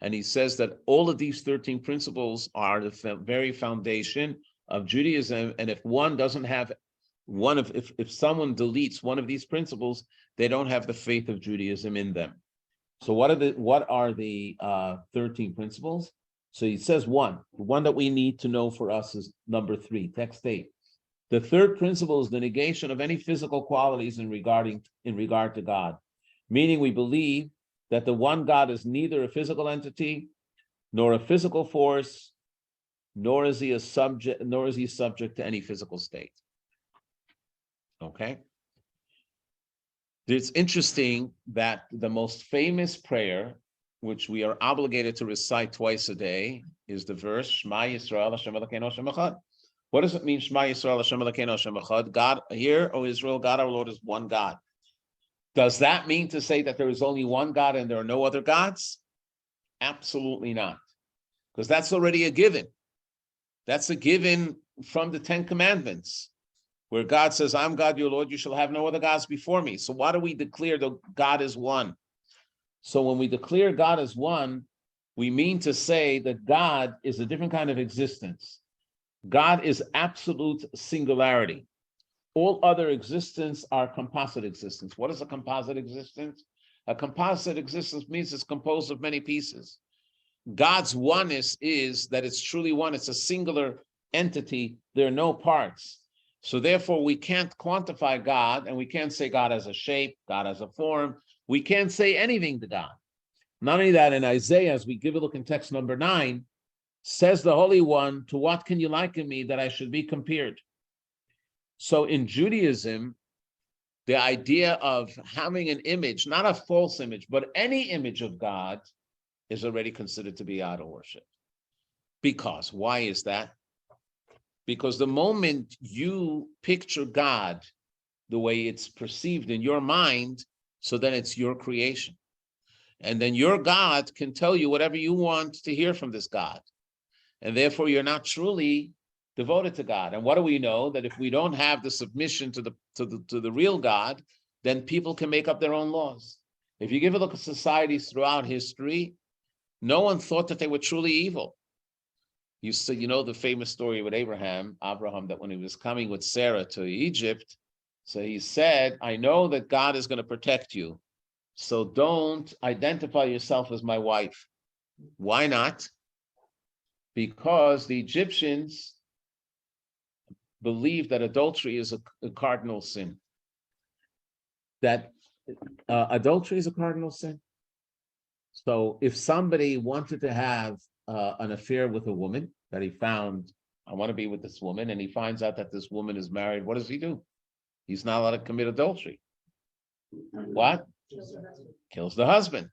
And he says that all of these 13 principles are the very foundation of Judaism. And if one doesn't have if someone deletes one of these principles, they don't have the faith of Judaism in them. So what are the 13 principles? So he says the one that we need to know for us is number 3, text 8. The third principle is the negation of any physical qualities in regard to God, meaning we believe that the one God is neither a physical entity, nor a physical force, nor is he subject to any physical state. Okay? It's interesting that the most famous prayer, which we are obligated to recite twice a day, is the verse, Shema Yisrael Hashem Elokeinu Hashem Echad. What does it mean, Shema Yisrael Hashem Elokeinu Hashem Echad? God, hear, O Israel, God our Lord is one God. Does that mean to say that there is only one God and there are no other gods? Absolutely not. Because that's already a given. That's a given from the 10 Commandments, where God says, I'm God, your Lord, you shall have no other gods before me. So why do we declare that God is one? So when we declare God as one, we mean to say that God is a different kind of existence. God is absolute singularity. All other existence are composite existence. What is a composite existence? A composite existence means it's composed of many pieces. God's oneness is that it's truly one. It's a singular entity. There are no parts. So therefore, we can't quantify God, and we can't say God has a shape, God has a form. We can't say anything to God. Not only that, in Isaiah, as we give a look in text number 9, says the Holy One, to what can you liken me that I should be compared? So in Judaism, the idea of having an image, not a false image, but any image of God is already considered to be idol worship. Because, why is that? Because the moment you picture God the way it's perceived in your mind, so then it's your creation. And then your God can tell you whatever you want to hear from this God. And therefore, you're not truly devoted to God. And what do we know? That if we don't have the submission to the real God, then people can make up their own laws. If you give a look at societies throughout history, no one thought that they were truly evil. You know the famous story with Abraham, that when he was coming with Sarah to Egypt, so he said, I know that God is going to protect you, so don't identify yourself as my wife. Why not? Because the Egyptians believe that adultery is a cardinal sin. That adultery is a cardinal sin. So if somebody wanted to have an affair with a woman that he found, I want to be with this woman, and he finds out that this woman is married, what does he do? He's not allowed to commit adultery. What? Kills the husband.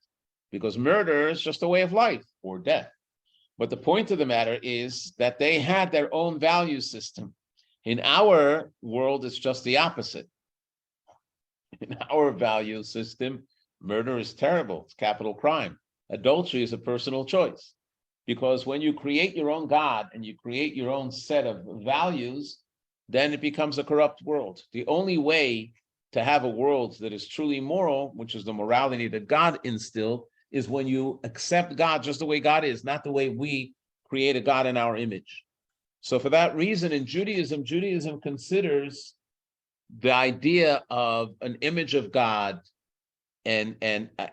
Because murder is just a way of life, or death. But the point of the matter is that they had their own value system. In our world, it's just the opposite. In our value system, murder is terrible. It's capital crime. Adultery is a personal choice. Because when you create your own God and you create your own set of values, then it becomes a corrupt world. The only way to have a world that is truly moral, which is the morality that God instilled, is when you accept God just the way God is, not the way we create a God in our image. So for that reason, in Judaism considers the idea of an image of God and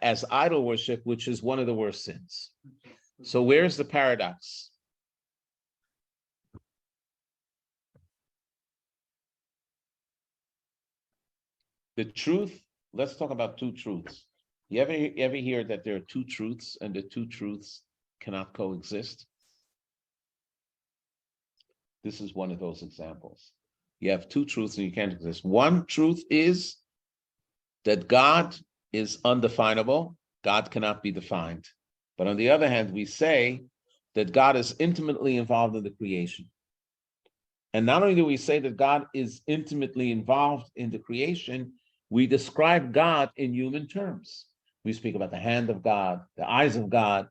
as idol worship, which is one of the worst sins. So where's the paradox? The truth, let's talk about two truths. You ever hear that there are two truths and the two truths cannot coexist? This is one of those examples. You have two truths and you can't exist. One truth is that God is undefinable. God cannot be defined. But on the other hand, we say that God is intimately involved in the creation. And not only do we say that God is intimately involved in the creation, we describe God in human terms. We speak about the hand of God, the eyes of God.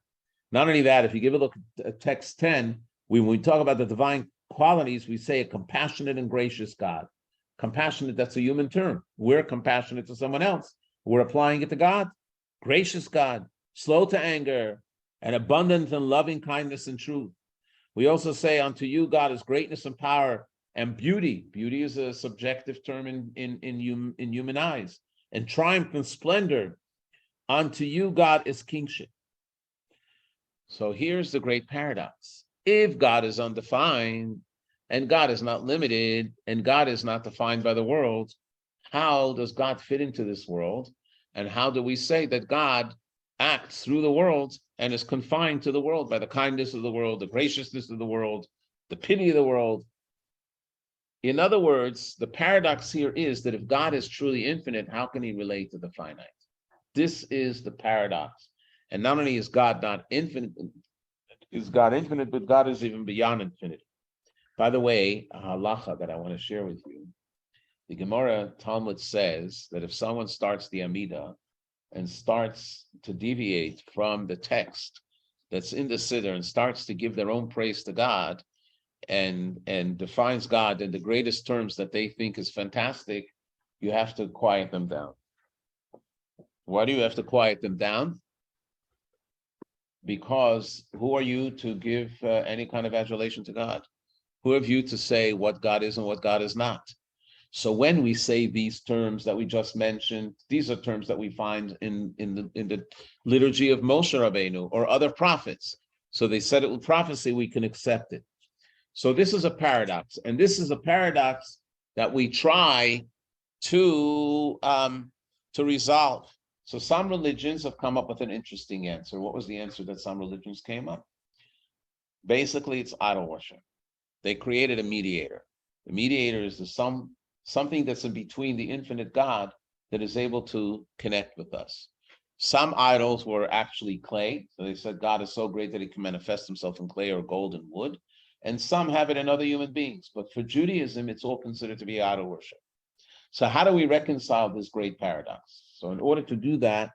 Not only that, if you give a look at text 10, when we talk about the divine qualities, we say a compassionate and gracious God. Compassionate, that's a human term. We're compassionate to someone else. We're applying it to God. Gracious God, slow to anger, and abundant in loving kindness and truth. We also say, unto you, God, is greatness and power and beauty. Beauty is a subjective term in human eyes. And triumph and splendor. Unto you, God, is kingship. So here's the great paradox. If God is undefined, and God is not limited, and God is not defined by the world, how does God fit into this world? And how do we say that God acts through the world and is confined to the world by the kindness of the world, the graciousness of the world, the pity of the world? In other words, the paradox here is that if God is truly infinite, how can he relate to the finite? This is the paradox. And not only is God not infinite, but God is even beyond infinity. By the way, a halacha that I want to share with you. The Gemara Talmud says that if someone starts the Amidah and starts to deviate from the text that's in the Siddur and starts to give their own praise to God and defines God in the greatest terms that they think is fantastic, you have to quiet them down. Why do you have to quiet them down? Because who are you to give any kind of adulation to God? Who are you to say what God is and what God is not? So when we say these terms that we just mentioned, these are terms that we find in the liturgy of Moshe Rabbeinu or other prophets. So they said it with prophecy, we can accept it. So this is a paradox, and this is a paradox that we try to resolve. So some religions have come up with an interesting answer. What was the answer that some religions came up? Basically, it's idol worship. They created a mediator. The mediator is something that's in between the infinite God that is able to connect with us. Some idols were actually clay. So they said God is so great that he can manifest himself in clay or gold and wood. And some have it in other human beings. But for Judaism, it's all considered to be idol worship. So how do we reconcile this great paradox? So in order to do that,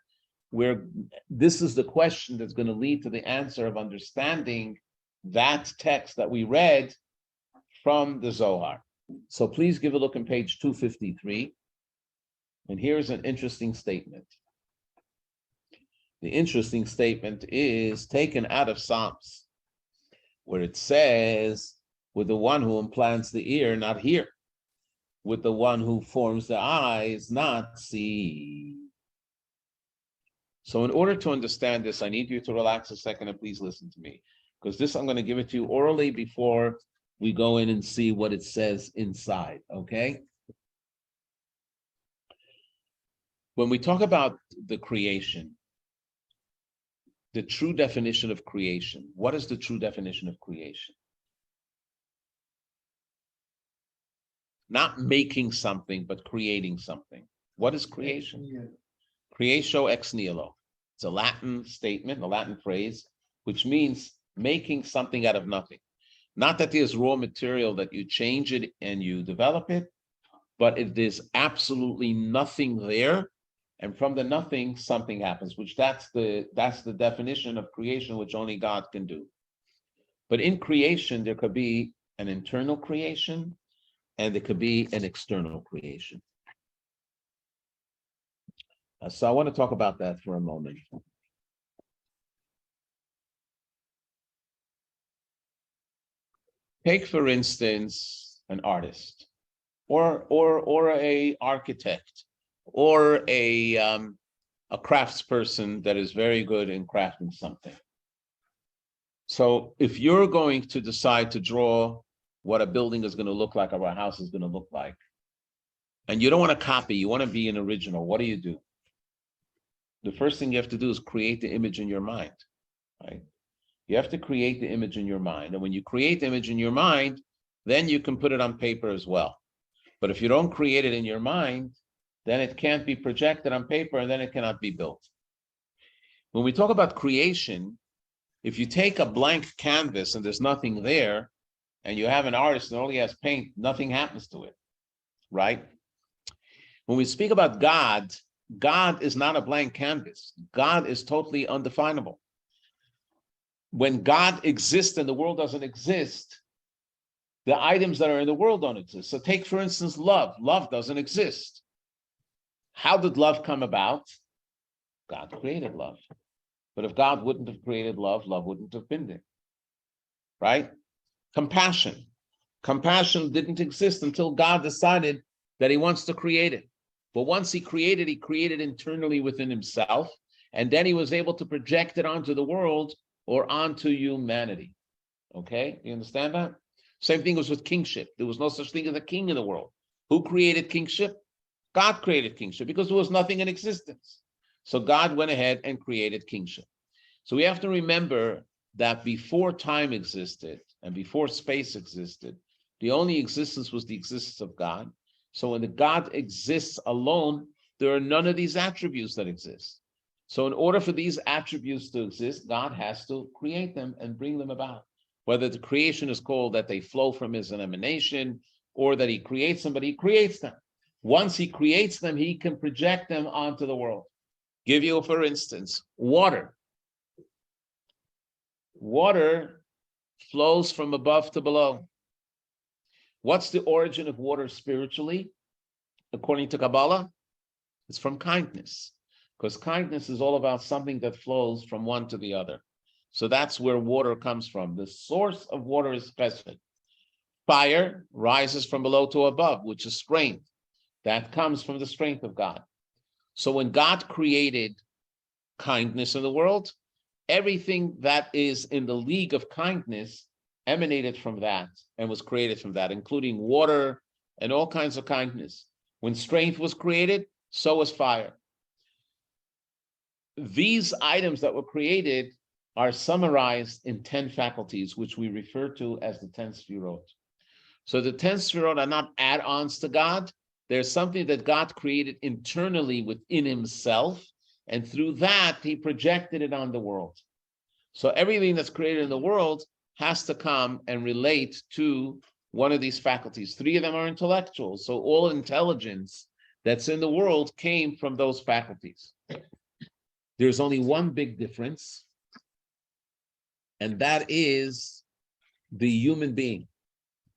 where this is the question that's going to lead to the answer of understanding that text that we read from the Zohar. So please give a look on page 253. And here's an interesting statement. The interesting statement is taken out of Psalms, where it says, with the one who implants the ear, not hear. With the one who forms the eyes, not see. So in order to understand this, I need you to relax a second and please listen to me. Because this, I'm going to give it to you orally before we go in and see what it says inside, okay? When we talk about the creation, the true definition of creation, what is the true definition of creation? Not making something, but creating something. What is creation? Creatio ex nihilo. It's a Latin statement, a Latin phrase, which means making something out of nothing. Not that there's raw material that you change it and you develop it, but it is absolutely nothing there. And from the nothing, something happens, which that's the definition of creation, which only God can do. But in creation, there could be an internal creation and there could be an external creation. So I want to talk about that for a moment. Take, for instance, an artist or a architect or a craftsperson that is very good in crafting something. So if you're going to decide to draw what a building is going to look like or a house is going to look like, and you don't want to copy, you want to be an original, what do? The first thing you have to do is create the image in your mind, right? You have to create the image in your mind. And when you create the image in your mind, then you can put it on paper as well. But if you don't create it in your mind, then it can't be projected on paper and then it cannot be built. When we talk about creation, if you take a blank canvas and there's nothing there, and you have an artist that only has paint, nothing happens to it, right? When we speak about God, God is not a blank canvas. God is totally undefinable. When God exists and the world doesn't exist, the items that are in the world don't exist. So take, for instance, love. Love doesn't exist. How did love come about? God created love. But if God wouldn't have created love, love wouldn't have been there, right? Compassion. Compassion didn't exist until God decided that he wants to create it. But once he created internally within himself, and then he was able to project it onto the world or onto humanity. Okay, you understand that? Same thing was with kingship. There was no such thing as a king in the world. Who created kingship? God created kingship because there was nothing in existence. So God went ahead and created kingship. So we have to remember that before time existed and before space existed, the only existence was the existence of God. So when the God exists alone, there are none of these attributes that exist. So in order for these attributes to exist, God has to create them and bring them about. Whether the creation is called that they flow from his emanation or that he creates them, but he creates them. Once he creates them, he can project them onto the world. Give you, for instance, water. Water flows from above to below. What's the origin of water spiritually? According to Kabbalah, it's from kindness, because kindness is all about something that flows from one to the other. So that's where water comes from. The source of water is chesed. Fire rises from below to above, which is strength. That comes from the strength of God. So when God created kindness in the world, everything that is in the league of kindness emanated from that and was created from that, including water and all kinds of kindness. When strength was created, so was fire. These items that were created are summarized in 10 faculties, which we refer to as the 10 sefirot. So the 10 sefirot are not add-ons to God. There's something that God created internally within himself, and through that, he projected it on the world. So everything that's created in the world has to come and relate to one of these faculties. 3 of them are intellectual. So all intelligence that's in the world came from those faculties. There's only one big difference, and that is the human being.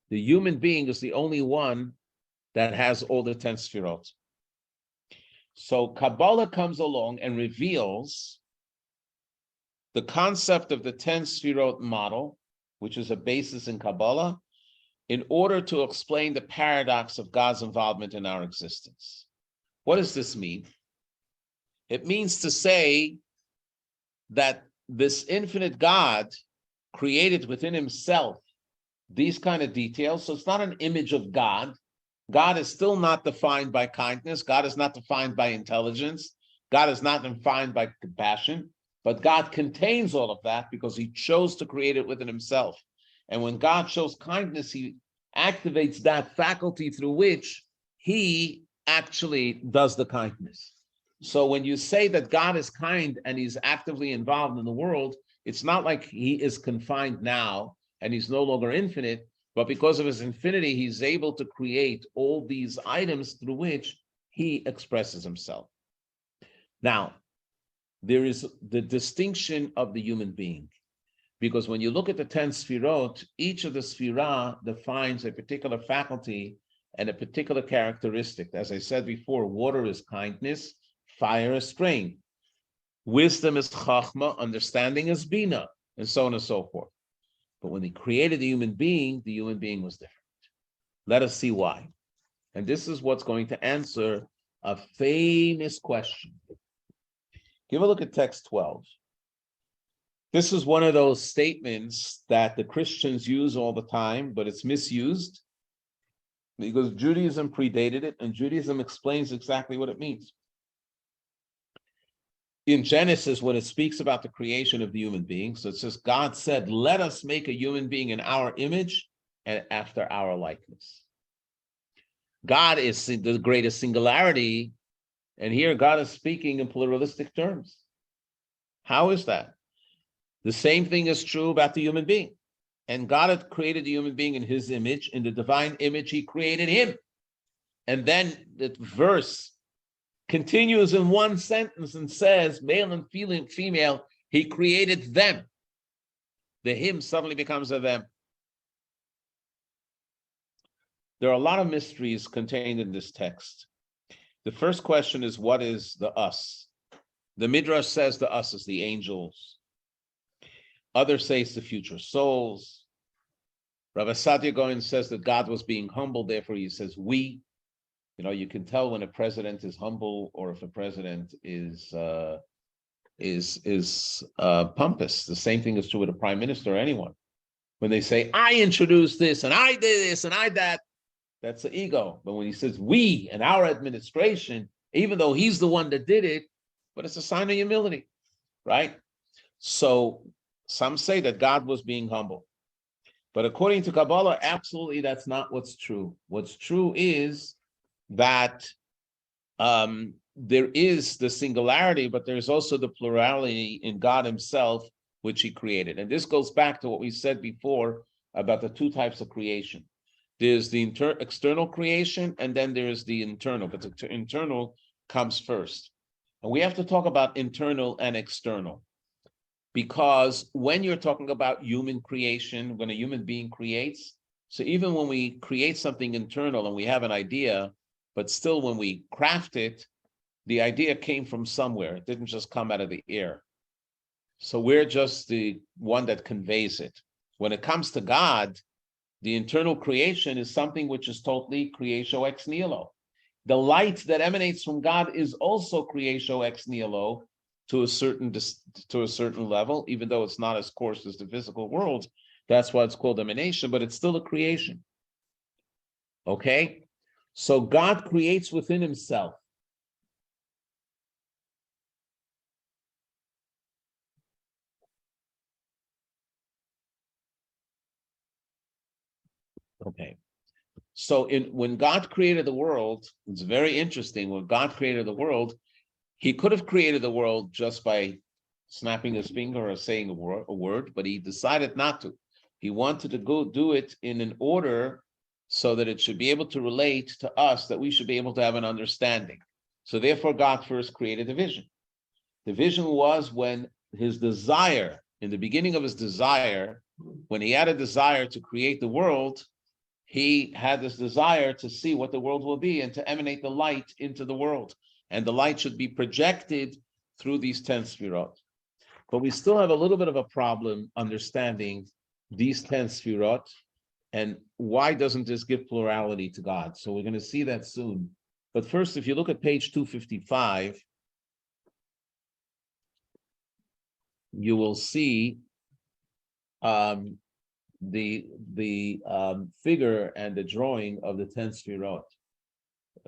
The human being is the only one that has all the 10 sefirot. So Kabbalah comes along and reveals the concept of the 10 sefirot model, which is a basis in Kabbalah, in order to explain the paradox of God's involvement in our existence. What does this mean? It means to say that this infinite God created within himself these kind of details. So it's not an image of God. God is still not defined by kindness. God is not defined by intelligence. God is not defined by compassion. But God contains all of that because he chose to create it within himself. And when God shows kindness, he activates that faculty through which he actually does the kindness. So when you say that God is kind and he's actively involved in the world, it's not like he is confined now and he's no longer infinite, but because of his infinity, he's able to create all these items through which he expresses himself. Now, there is the distinction of the human being, because when you look at the 10 sefirot, each of the sefirah defines a particular faculty and a particular characteristic. As I said before, water is kindness, fire is strength, wisdom is chachma, understanding is bina, and so on and so forth. But when he created the human being was different. Let us see why. And this is what's going to answer a famous question. Give a look at text 12. This is one of those statements that the Christians use all the time, but it's misused because Judaism predated it, and Judaism explains exactly what it means. In Genesis, when it speaks about the creation of the human being, so it says, God said, let us make a human being in our image and after our likeness. God is the greatest singularity, and here God is speaking in pluralistic terms. How is that? The same thing is true about the human being. And God had created the human being in his image. In the divine image, he created him. And then the verse continues in one sentence and says, male and female, he created them. The him suddenly becomes a them. There are a lot of mysteries contained in this text. The first question is, what is the us? The Midrash says the us is the angels. Others say it's the future souls. Rabbi Satya Goin says that God was being humble, therefore he says we. You know, you can tell when a president is humble or if a president is pompous. The same thing is true with a prime minister or anyone. When they say, I introduced this and I did this and I that, that's the ego. But when he says we and our administration, even though he's the one that did it, but it's a sign of humility, right? So some say that God was being humble. But according to Kabbalah, absolutely that's not what's true. What's true is that there is the singularity, but there's also the plurality in God himself, which he created. And this goes back to what we said before about the two types of creation. There's the external creation, and then there's the internal, but the internal comes first. And we have to talk about internal and external, because when you're talking about human creation, when a human being creates, so even when we create something internal and we have an idea, but still when we craft it, the idea came from somewhere. It didn't just come out of the air. So we're just the one that conveys it. When it comes to God, the internal creation is something which is totally creatio ex nihilo. The light that emanates from God is also creatio ex nihilo to a certain level, even though it's not as coarse as the physical world. That's why it's called emanation, but it's still a creation. Okay? So God creates within himself. Okay. So when God created the world, it's very interesting. When God created the world, he could have created the world just by snapping his finger or saying a word, but he decided not to. He wanted to go do it in an order so that it should be able to relate to us, that we should be able to have an understanding. So therefore, God first created the vision. The vision was when his desire, in the beginning of his desire, when he had a desire to create the world, he had this desire to see what the world will be and to emanate the light into the world. And the light should be projected through these 10 sefirot. But we still have a little bit of a problem understanding these 10 sefirot and why doesn't this give plurality to God? So we're going to see that soon. But first, if you look at page 255, you will see the figure and the drawing of the 10 sefirot.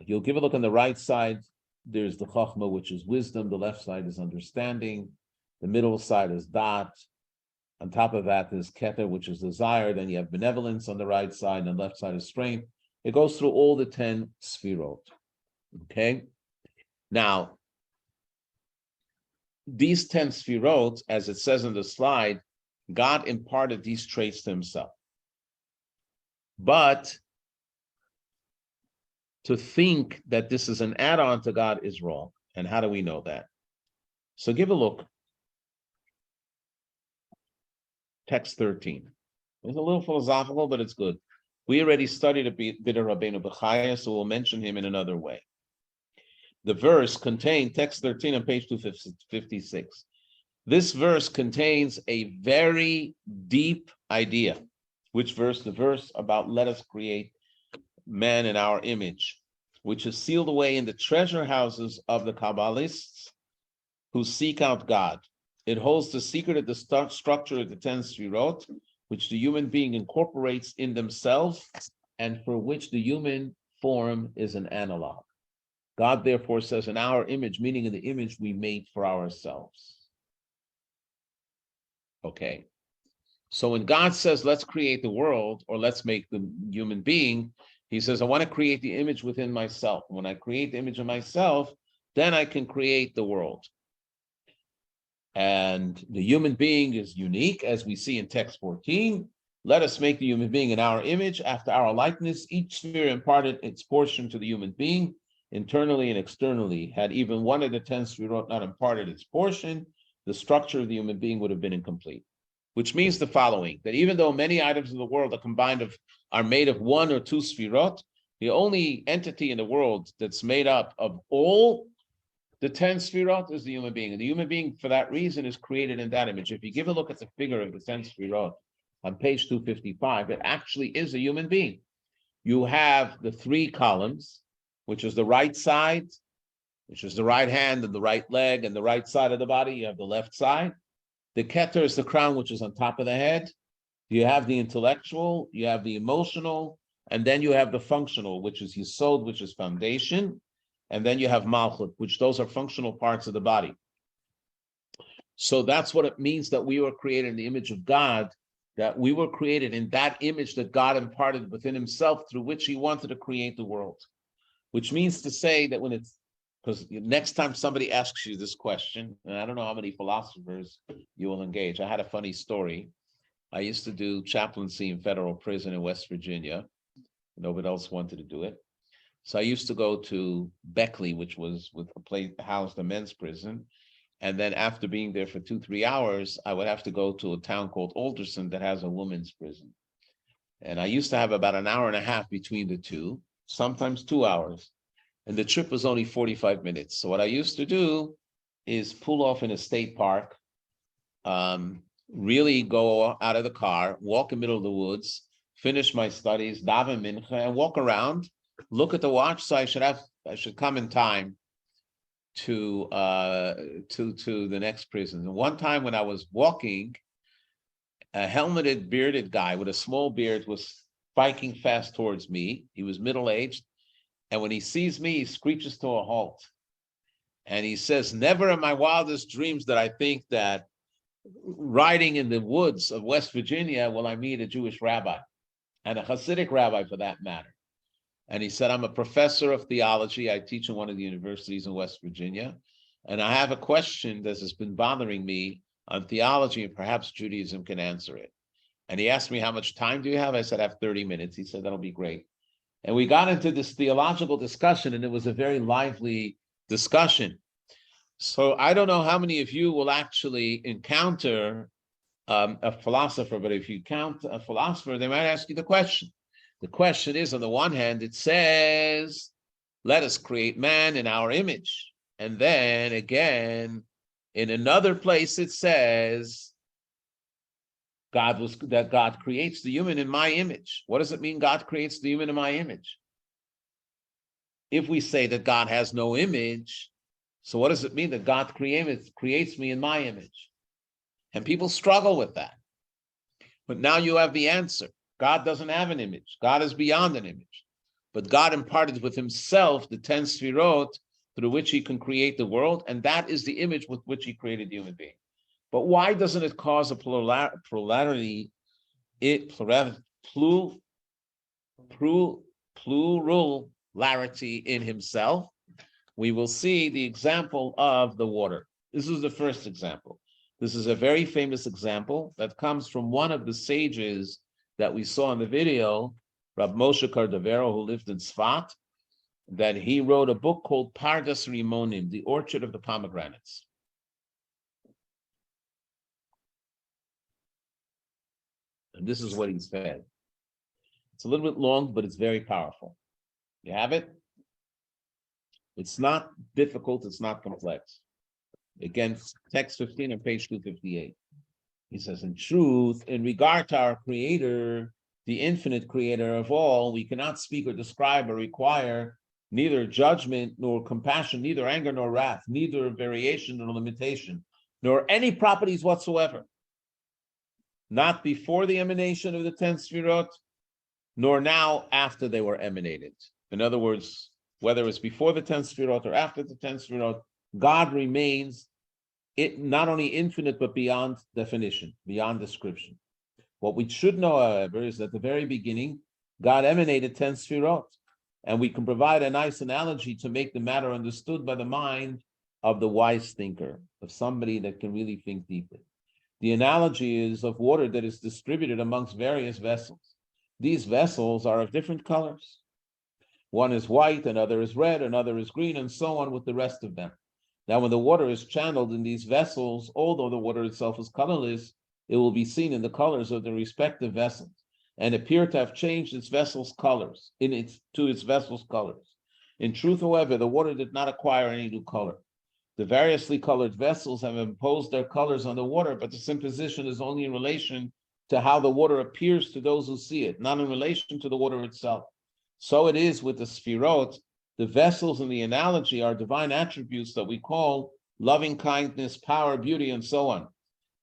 You'll give a look on the right side. There's the Chokhmah, which is wisdom. The left side is understanding. The middle side is Dat. On top of that, there's Keter, which is desire. Then you have benevolence on the right side, and the left side is strength. It goes through all the 10 sefirot. Okay? Now, these 10 sefirot, as it says in the slide, God imparted these traits to himself. But to think that this is an add-on to God is wrong. And how do we know that? So give a look. Text 13. It's a little philosophical, but it's good. We already studied a bit of Rabbeinu Bechaya, so we'll mention him in another way. The verse contained, text 13 on page 256. This verse contains a very deep idea. Which verse? The verse about let us create man in our image, which is sealed away in the treasure houses of the Kabbalists who seek out God. It holds the secret of the structure of the 10 sefirot, which the human being incorporates in themselves and for which the human form is an analog. God therefore says in our image, meaning in the image we made for ourselves. Okay. So when God says, let's create the world or let's make the human being, he says, I want to create the image within myself. When I create the image of myself, then I can create the world. And the human being is unique, as we see in text 14. Let us make the human being in our image, after our likeness. Each sphere imparted its portion to the human being, internally and externally. Had even one of the 10 sefirot not imparted its portion, the structure of the human being would have been incomplete. Which means the following, that even though many items in the world are made of one or two sefirot, the only entity in the world that's made up of all the 10 sefirot is the human being. And the human being, for that reason, is created in that image. If you give a look at the figure of the 10 sefirot on page 255, it actually is a human being. You have the 3 columns, which is the right side, which is the right hand and the right leg and the right side of the body. You have the left side. The Keter is the crown, which is on top of the head. You have the intellectual, you have the emotional, and then you have the functional, which is Yesod, which is foundation. And then you have Malchut, which those are functional parts of the body. So that's what it means that we were created in the image of God, that we were created in that image that God imparted within himself through which he wanted to create the world. Which means to say that when it's, because next time somebody asks you this question, and I don't know how many philosophers you will engage. I had a funny story. I used to do chaplaincy in federal prison in West Virginia. Nobody else wanted to do it. So I used to go to Beckley, which was with a place housed a men's prison. And then after being there for 2-3 hours, I would have to go to a town called Alderson that has a women's prison. And I used to have about an hour and a half between the two, sometimes 2 hours. And the trip was only 45 minutes. So what I used to do is pull off in a state park, really go out of the car, walk in the middle of the woods, finish my studies, daven mincha, and walk around. Look at the watch, so I should come in time to the next prison. And one time when I was walking, a helmeted, bearded guy with a small beard was spiking fast towards me. He was middle-aged, and when he sees me, he screeches to a halt. And he says, never in my wildest dreams did I think that riding in the woods of West Virginia will I meet a Jewish rabbi, and a Hasidic rabbi for that matter. And he said, I'm a professor of theology. I teach in one of the universities in West Virginia. And I have a question that has been bothering me on theology, and perhaps Judaism can answer it. And he asked me, how much time do you have? I said, I have 30 minutes. He said, that'll be great. And we got into this theological discussion, and it was a very lively discussion. So I don't know how many of you will actually encounter a philosopher, but if you count a philosopher, they might ask you the question. The question is, on the one hand, it says, let us create man in our image. And then again, in another place, it says, God creates the human in my image. What does it mean, God creates the human in my image? If we say that God has no image, so what does it mean that God creates me in my image? And people struggle with that. But now you have the answer. God doesn't have an image. God is beyond an image. But God imparted with himself the 10 sefirot through which he can create the world, and that is the image with which he created human beings. But why doesn't it cause a plurality in himself? We will see the example of the water. This is the first example. This is a very famous example that comes from one of the sages that we saw in the video, Rab Moshe Cardavero, who lived in Sfat, that he wrote a book called Pardas Rimonim, the Orchard of the Pomegranates. And this is what he said. It's a little bit long, but it's very powerful. You have it? It's not difficult, it's not complex. Again, text 15 on page 258. He says, in truth, in regard to our creator, the infinite creator of all, we cannot speak or describe or require neither judgment nor compassion, neither anger nor wrath, neither variation nor limitation, nor any properties whatsoever. Not before the emanation of the 10 sefirot, nor now after they were emanated. In other words, whether it's before the 10 sefirot or after the 10 sefirot, God remains not only infinite, but beyond definition, beyond description. What we should know, however, is that at the very beginning, God emanated 10 sefirot, and we can provide a nice analogy to make the matter understood by the mind of the wise thinker, of somebody that can really think deeply. The analogy is of water that is distributed amongst various vessels. These vessels are of different colors. One is white, another is red, another is green, and so on with the rest of them. Now, when the water is channeled in these vessels, although the water itself is colorless, it will be seen in the colors of the respective vessels and appear to have changed its vessel's colors, to its vessel's colors. In truth, however, the water did not acquire any new color. The variously colored vessels have imposed their colors on the water, but this imposition is only in relation to how the water appears to those who see it, not in relation to the water itself. So it is with the sefirot. The vessels in the analogy are divine attributes that we call loving kindness, power, beauty, and so on.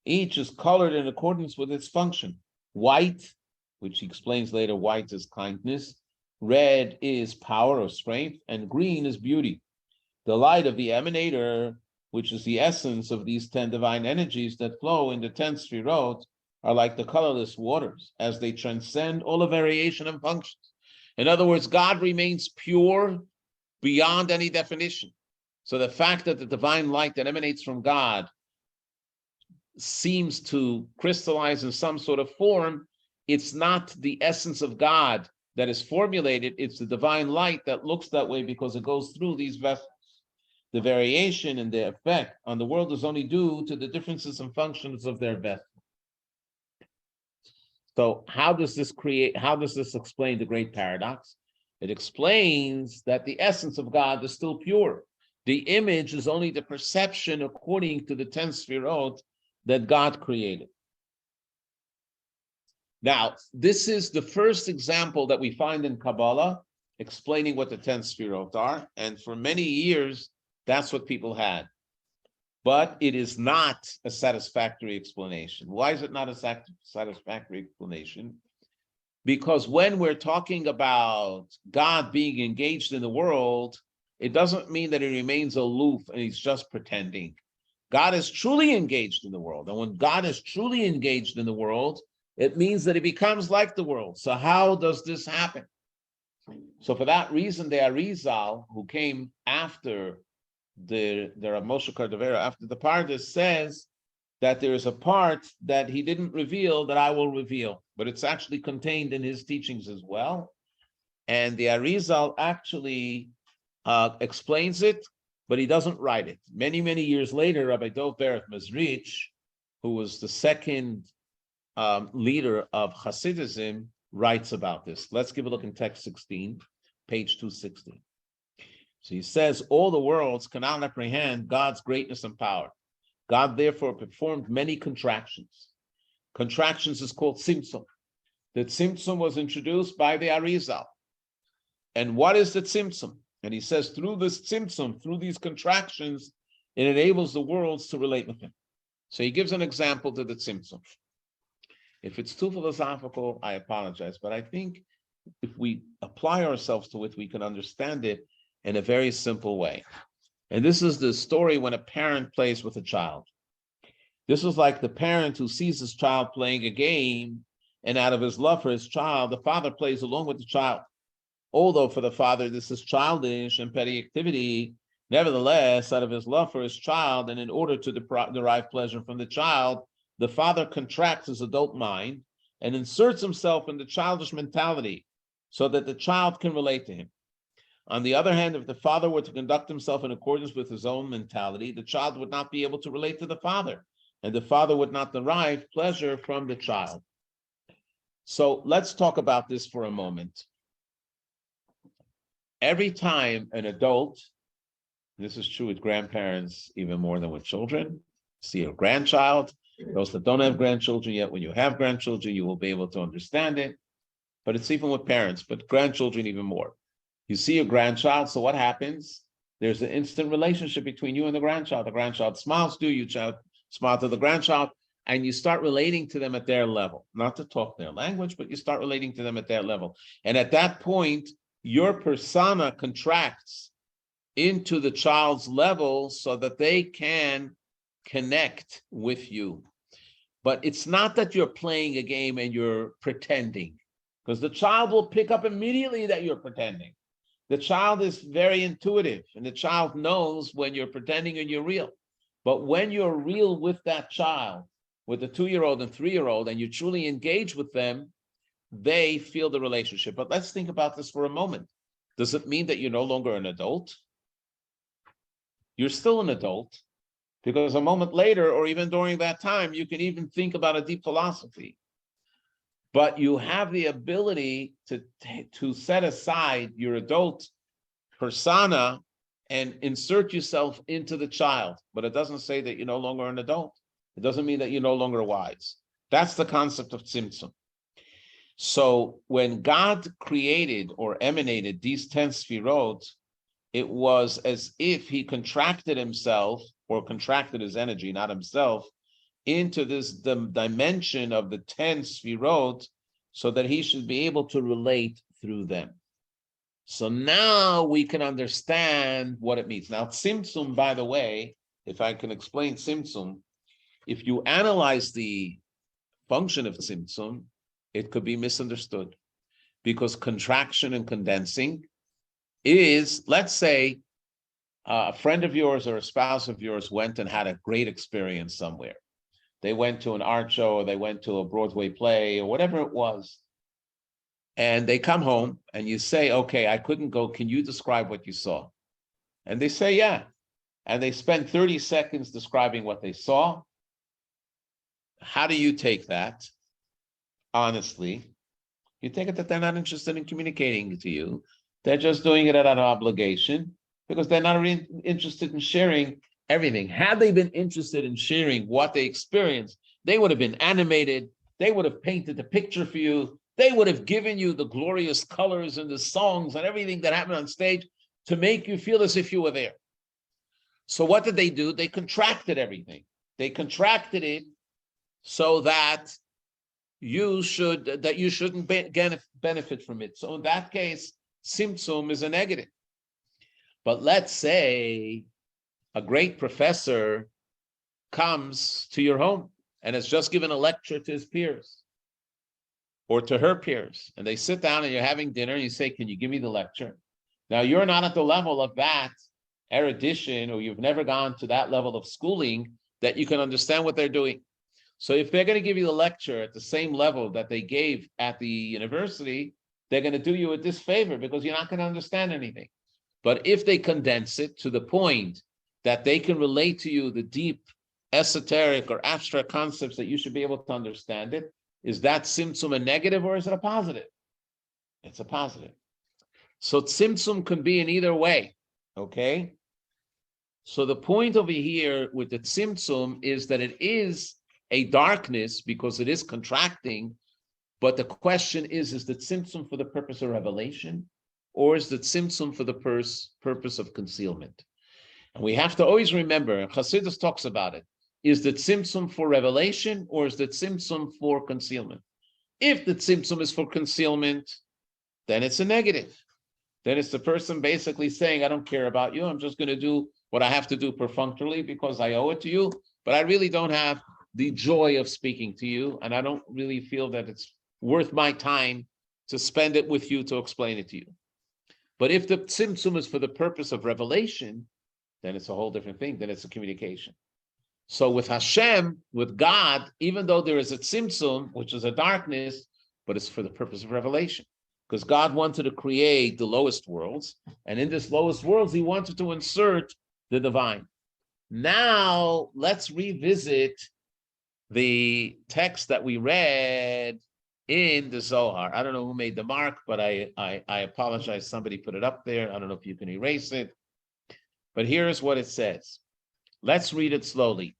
Each is colored in accordance with its function. White, which he explains later, white is kindness, red is power or strength, and green is beauty. The light of the emanator, which is the essence of these 10 divine energies that flow in the 10 sefirot, are like the colorless waters, as they transcend all the variation and functions. In other words, God remains pure beyond any definition. So the fact that the divine light that emanates from God seems to crystallize in some sort of form, it's not the essence of God that is formulated, it's the divine light that looks that way because it goes through these vessels. The variation and the effect on the world is only due to the differences and functions of their vessel. So how does this explain the great paradox? It explains that the essence of God is still pure. The image is only the perception according to the 10 sefirot that God created. Now, this is the first example that we find in Kabbalah explaining what the 10 sefirot are. And for many years, that's what people had. But it is not a satisfactory explanation. Why is it not a satisfactory explanation? Because when we're talking about God being engaged in the world, it doesn't mean that he remains aloof and he's just pretending. God is truly engaged in the world. And when God is truly engaged in the world, it means that he becomes like the world. So how does this happen? So for that reason, the Arizal, who came after the Rav Moshe Cardavera, after the Pardes, says that there is a part that he didn't reveal that I will reveal, but it's actually contained in his teachings as well. And the Arizal actually explains it but he doesn't write it. Many, many years later, Rabbi Dov Bereth Mezrich, who was the second leader of Hasidism, writes about this. Let's give a look in text 16, page 260. So he says, all the worlds cannot apprehend God's greatness and power. God therefore performed many contractions. Contractions is called tzimtzum. The tzimtzum was introduced by the Arizal. And what is the tzimtzum? And he says, through this tzimtzum, through these contractions, it enables the worlds to relate with him. So he gives an example to the tzimtzum. If it's too philosophical, I apologize. But I think if we apply ourselves to it, we can understand it in a very simple way. And this is the story when a parent plays with a child. This is like the parent who sees his child playing a game, and out of his love for his child, the father plays along with the child. Although for the father, this is childish and petty activity, nevertheless, out of his love for his child, and in order to derive pleasure from the child, the father contracts his adult mind and inserts himself in the childish mentality so that the child can relate to him. On the other hand, if the father were to conduct himself in accordance with his own mentality, the child would not be able to relate to the father, and the father would not derive pleasure from the child. So let's talk about this for a moment. Every time an adult, this is true with grandparents even more than with children, see a grandchild, those that don't have grandchildren yet, when you have grandchildren, you will be able to understand it. But it's even with parents, but grandchildren even more. You see a grandchild, so what happens? There's an instant relationship between you and the grandchild. The grandchild smiles to you, smile to the grandchild, and you start relating to them at their level. Not to talk their language, but you start relating to them at their level. And at that point, your persona contracts into the child's level so that they can connect with you. But it's not that you're playing a game and you're pretending, because the child will pick up immediately that you're pretending. The child is very intuitive, and the child knows when you're pretending and you're real. But when you're real with that child, with the 2-year-old and 3-year-old, and you truly engage with them, they feel the relationship. But let's think about this for a moment. Does it mean that you're no longer an adult? You're still an adult, because a moment later, or even during that time, you can even think about a deep philosophy. But you have the ability to set aside your adult persona and insert yourself into the child. But it doesn't say that you're no longer an adult. It doesn't mean that you're no longer wise. That's the concept of tzimtzum. So when God created or emanated these 10 sefirot, it was as if he contracted himself, or contracted his energy, not himself, into this dimension of the 10 sefirot, so that he should be able to relate through them. So now we can understand what it means. Now, tzimtzum, by the way, if I can explain tzimtzum, if you analyze the function of tzimtzum, it could be misunderstood, because contraction and condensing is, let's say, a friend of yours or a spouse of yours went and had a great experience somewhere. They went to an art show, or they went to a Broadway play, or whatever it was. And they come home and you say, okay, I couldn't go. Can you describe what you saw? And they say, yeah. And they spend 30 seconds describing what they saw. How do you take that? Honestly, you take it that they're not interested in communicating to you. They're just doing it out of obligation, because they're not really interested in sharing everything. Had they been interested in sharing what they experienced, they would have been animated. They would have painted the picture for you. They would have given you the glorious colors and the songs and everything that happened on stage to make you feel as if you were there. So what did they do? They contracted everything. They contracted it so that you shouldn't benefit from it. So in that case, tzimtzum is a negative. But let's say a great professor comes to your home and has just given a lecture to his peers or to her peers, and they sit down and you're having dinner and you say, can you give me the lecture? Now, you're not at the level of that erudition, or you've never gone to that level of schooling that you can understand what they're doing. So if they're going to give you the lecture at the same level that they gave at the university, they're going to do you a disfavor, because you're not going to understand anything. But if they condense it to the point that they can relate to you the deep esoteric or abstract concepts that you should be able to understand it, is that tzimtzum a negative or is it a positive? It's a positive. So tzimtzum can be in either way, okay? So the point over here with the tzimtzum is that it is a darkness because it is contracting, but the question is the tzimtzum for the purpose of revelation or is the tzimtzum for the purpose of concealment? And we have to always remember, and Chassidus talks about it, is the tzimtzum for revelation or is the tzimtzum for concealment? If the tzimtzum is for concealment, then it's a negative. Then it's the person basically saying, I don't care about you. I'm just going to do what I have to do perfunctorily because I owe it to you, but I really don't have the joy of speaking to you, and I don't really feel that it's worth my time to spend it with you to explain it to you. But if the tzimtzum is for the purpose of revelation, then it's a whole different thing. Then it's a communication. So with Hashem, with God, even though there is a tzimtzum, which is a darkness, but it's for the purpose of revelation. Because God wanted to create the lowest worlds, and in this lowest worlds, he wanted to insert the divine. Now, let's revisit the text that we read in the Zohar. I don't know who made the mark, but I apologize. Somebody put it up there. I don't know if you can erase it. But here's what it says. Let's read it slowly.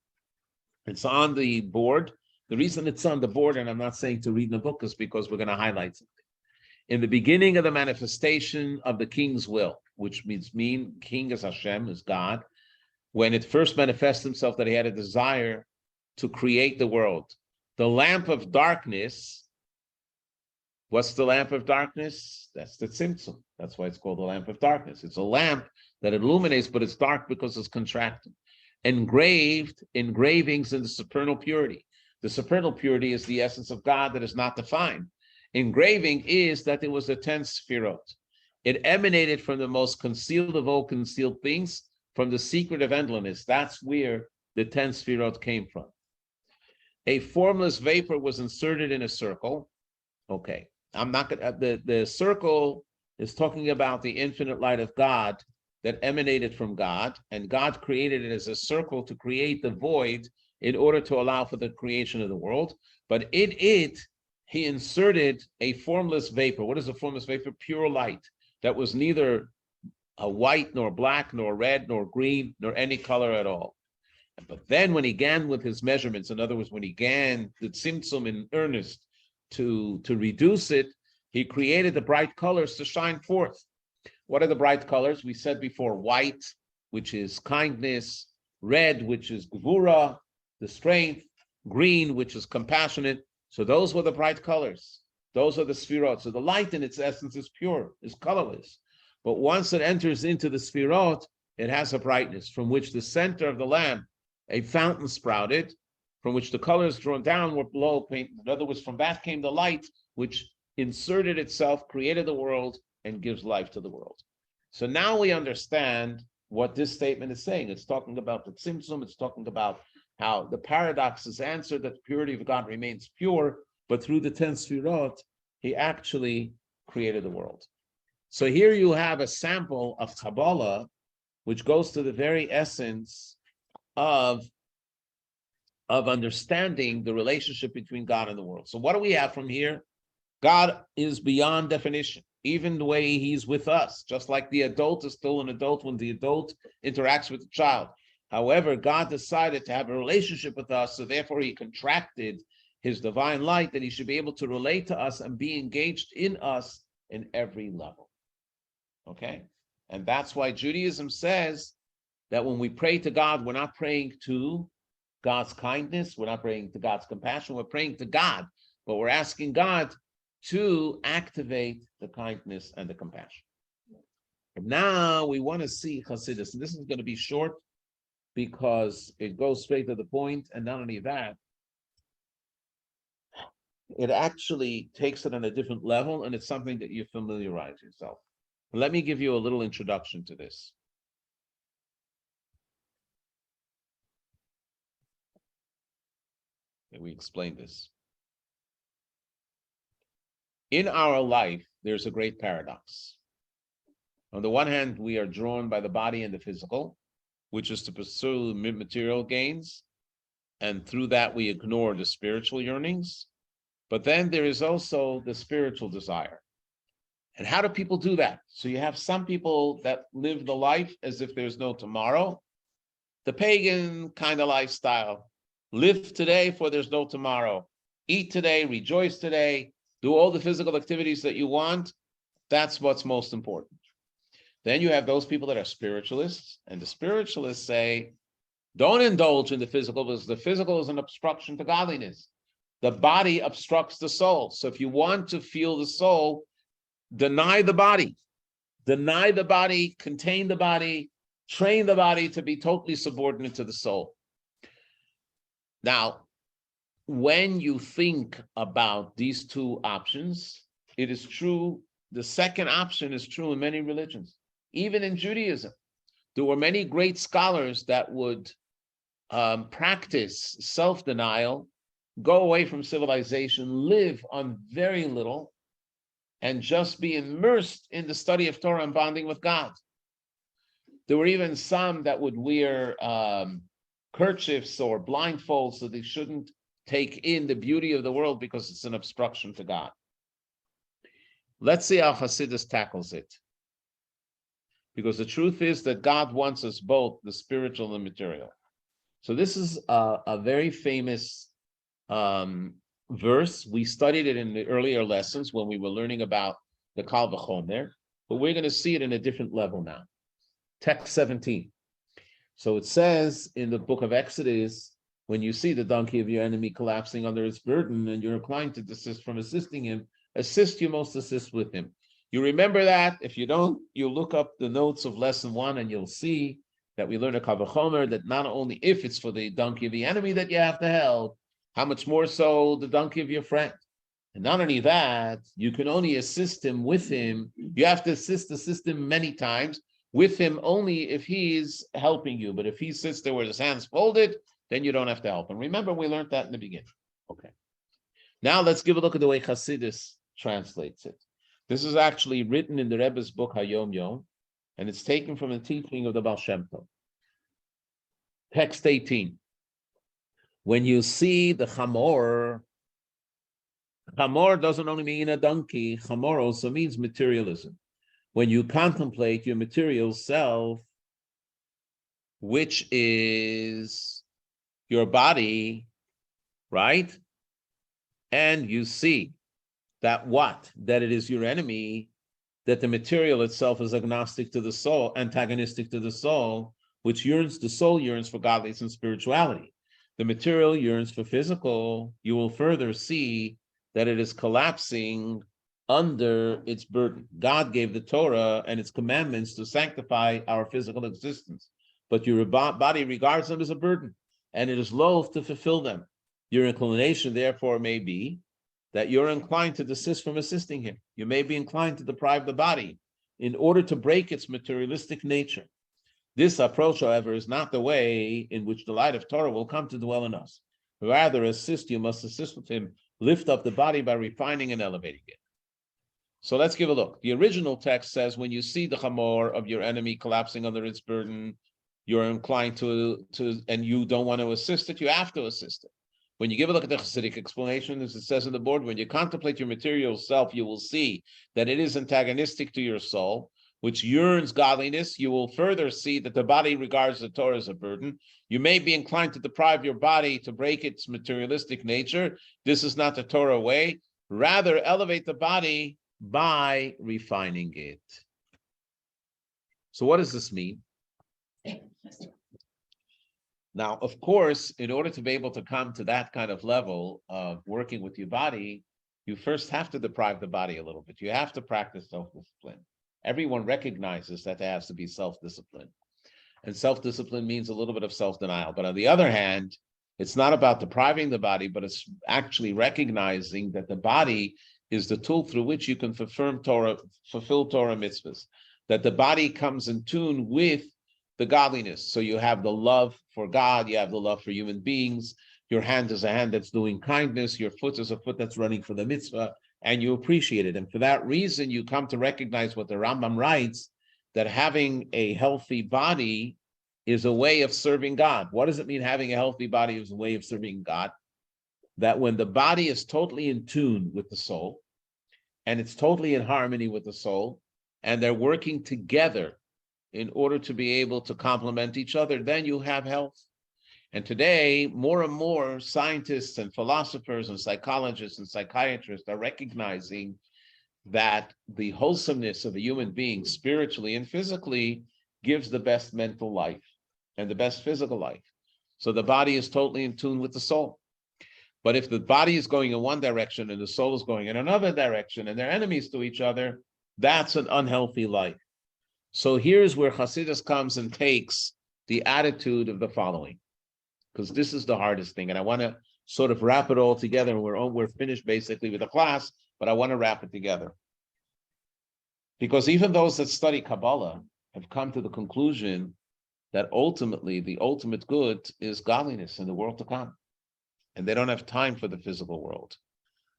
It's on the board. The reason it's on the board, and I'm not saying to read in the book, is because we're going to highlight something. In the beginning of the manifestation of the king's will, which means king is Hashem, is God, when it first manifests himself that he had a desire to create the world. The lamp of darkness, what's the lamp of darkness? That's the tzimtzum. That's why it's called the lamp of darkness. It's a lamp that illuminates, but it's dark because it's contracted. Engravings in the supernal purity. The supernal purity is the essence of God that is not defined. Engraving is that it was the 10 sefirot. It emanated from the most concealed of all concealed things, from the secret of endlessness. That's where the 10 sefirot came from. A formless vapor was inserted in a circle. Okay, I'm not gonna. The circle is talking about the infinite light of God that emanated from God, and God created it as a circle to create the void in order to allow for the creation of the world. But in it, he inserted a formless vapor. What is a formless vapor? Pure light that was neither a white, nor black, nor red, nor green, nor any color at all. But then when he began with his measurements, in other words, when he began the tzimtzum in earnest to reduce it, he created the bright colors to shine forth. What are the bright colors? We said before, white, which is kindness, red, which is gevura, the strength, green, which is compassionate. So those were the bright colors. Those are the sefirot. So the light in its essence is pure, is colorless. But once it enters into the sefirot, it has a brightness from which the center of the lamp, a fountain sprouted, from which the colors drawn down were below painted. In other words, from that came the light, which inserted itself, created the world, and gives life to the world. So now we understand what this statement is saying. It's talking about the tzimtzum. It's talking about how the paradox is answered that the purity of God remains pure, but through the 10 sefirot, he actually created the world. So here you have a sample of Kabbalah, which goes to the very essence of understanding the relationship between God and the world. So what do we have from here? God is beyond definition, even the way he's with us, just like the adult is still an adult when the adult interacts with the child. However, God decided to have a relationship with us, so therefore he contracted his divine light that he should be able to relate to us and be engaged in us in every level. Okay? And that's why Judaism says that when we pray to God, we're not praying to God's kindness, we're not praying to God's compassion, we're praying to God, but we're asking God to activate the kindness and the compassion. And now we want to see Chassidus, and this is going to be short because it goes straight to the point, and not only that, it actually takes it on a different level, and it's something that you familiarize yourself. Let me give you a little introduction to this. We explain this. In our life, there's a great paradox. On the one hand, we are drawn by the body and the physical, which is to pursue material gains. And through that, we ignore the spiritual yearnings. But then there is also the spiritual desire. And how do people do that? So you have some people that live the life as if there's no tomorrow, the pagan kind of lifestyle. Live today for there's no tomorrow. Eat today, rejoice today, do all the physical activities that you want. That's what's most important. Then you have those people that are spiritualists, and the spiritualists say, don't indulge in the physical because the physical is an obstruction to godliness. The body obstructs the soul. So if you want to feel the soul, deny the body, contain the body, train the body to be totally subordinate to the soul. Now, when you think about these two options, it is true. The second option is true in many religions. Even in Judaism, there were many great scholars that would practice self-denial, go away from civilization, live on very little, and just be immersed in the study of Torah and bonding with God. There were even some that would wear kerchiefs or blindfolds so they shouldn't take in the beauty of the world because it's an obstruction to God. Let's see how Hasidus tackles it. Because the truth is that God wants us both, the spiritual and material. So this is a very famous verse. We studied it in the earlier lessons when we were learning about the Kal V'chomer, but we're going to see it in a different level now. Text 17. So it says in the book of Exodus, when you see the donkey of your enemy collapsing under its burden and you're inclined to desist from assisting him, assist you most assist with him. You remember that. If you don't, you look up the notes of lesson 1 and you'll see that we learn a Kal V'chomer that not only if it's for the donkey of the enemy that you have to help, how much more so the donkey of your friend. And not only that, you can only assist him with him. You have to assist him many times with him only if he's helping you. But if he sits there with his hands folded, then you don't have to help him. Remember, we learned that in the beginning. Okay. Now let's give a look at the way Hasidus translates it. This is actually written in the Rebbe's book, Hayom Yom, and it's taken from the teaching of the Baal Shem Tov. Text 18. When you see the chamor doesn't only mean a donkey, chamor also means materialism. When you contemplate your material self, which is your body, right? And you see that it is your enemy, that the material itself is agnostic to the soul, antagonistic to the soul, which the soul yearns for godliness and spirituality. The material yearns for physical. You will further see that it is collapsing under its burden. God gave the Torah and its commandments to sanctify our physical existence, but your body regards them as a burden, and it is loath to fulfill them. Your inclination, therefore, may be that you're inclined to desist from assisting him. You may be inclined to deprive the body in order to break its materialistic nature. This approach, however, is not the way in which the light of Torah will come to dwell in us. Rather, you must assist with him, lift up the body by refining and elevating it. So let's give a look. The original text says, when you see the chamor of your enemy collapsing under its burden, you're inclined to and you don't want to assist it, you have to assist it. When you give a look at the Hasidic explanation, as it says in the board, when you contemplate your material self, you will see that it is antagonistic to your soul, which yearns godliness. You will further see that the body regards the Torah as a burden. You may be inclined to deprive your body to break its materialistic nature. This is not the Torah way. Rather, elevate the body by refining it. So what does this mean? Now, of course, in order to be able to come to that kind of level of working with your body, you first have to deprive the body a little bit. You have to practice self-discipline. Everyone recognizes that there has to be self-discipline. And self-discipline means a little bit of self-denial. But on the other hand, it's not about depriving the body, but it's actually recognizing that the body is the tool through which you can fulfill Torah mitzvahs, that the body comes in tune with the godliness. So you have the love for God, you have the love for human beings, your hand is a hand that's doing kindness, your foot is a foot that's running for the mitzvah, and you appreciate it. And for that reason, you come to recognize what the Rambam writes, that having a healthy body is a way of serving God. What does it mean having a healthy body is a way of serving God? That when the body is totally in tune with the soul, and it's totally in harmony with the soul, and they're working together in order to be able to complement each other, then you have health. And today, more and more scientists and philosophers and psychologists and psychiatrists are recognizing that the wholesomeness of a human being, spiritually and physically, gives the best mental life and the best physical life. So the body is totally in tune with the soul. But if the body is going in one direction and the soul is going in another direction and they're enemies to each other, that's an unhealthy life. So here's where Hasidus comes and takes the attitude of the following, because this is the hardest thing. And I want to sort of wrap it all together. And we're finished basically with the class, but I want to wrap it together. Because even those that study Kabbalah have come to the conclusion that ultimately the ultimate good is godliness in the world to come. And they don't have time for the physical world.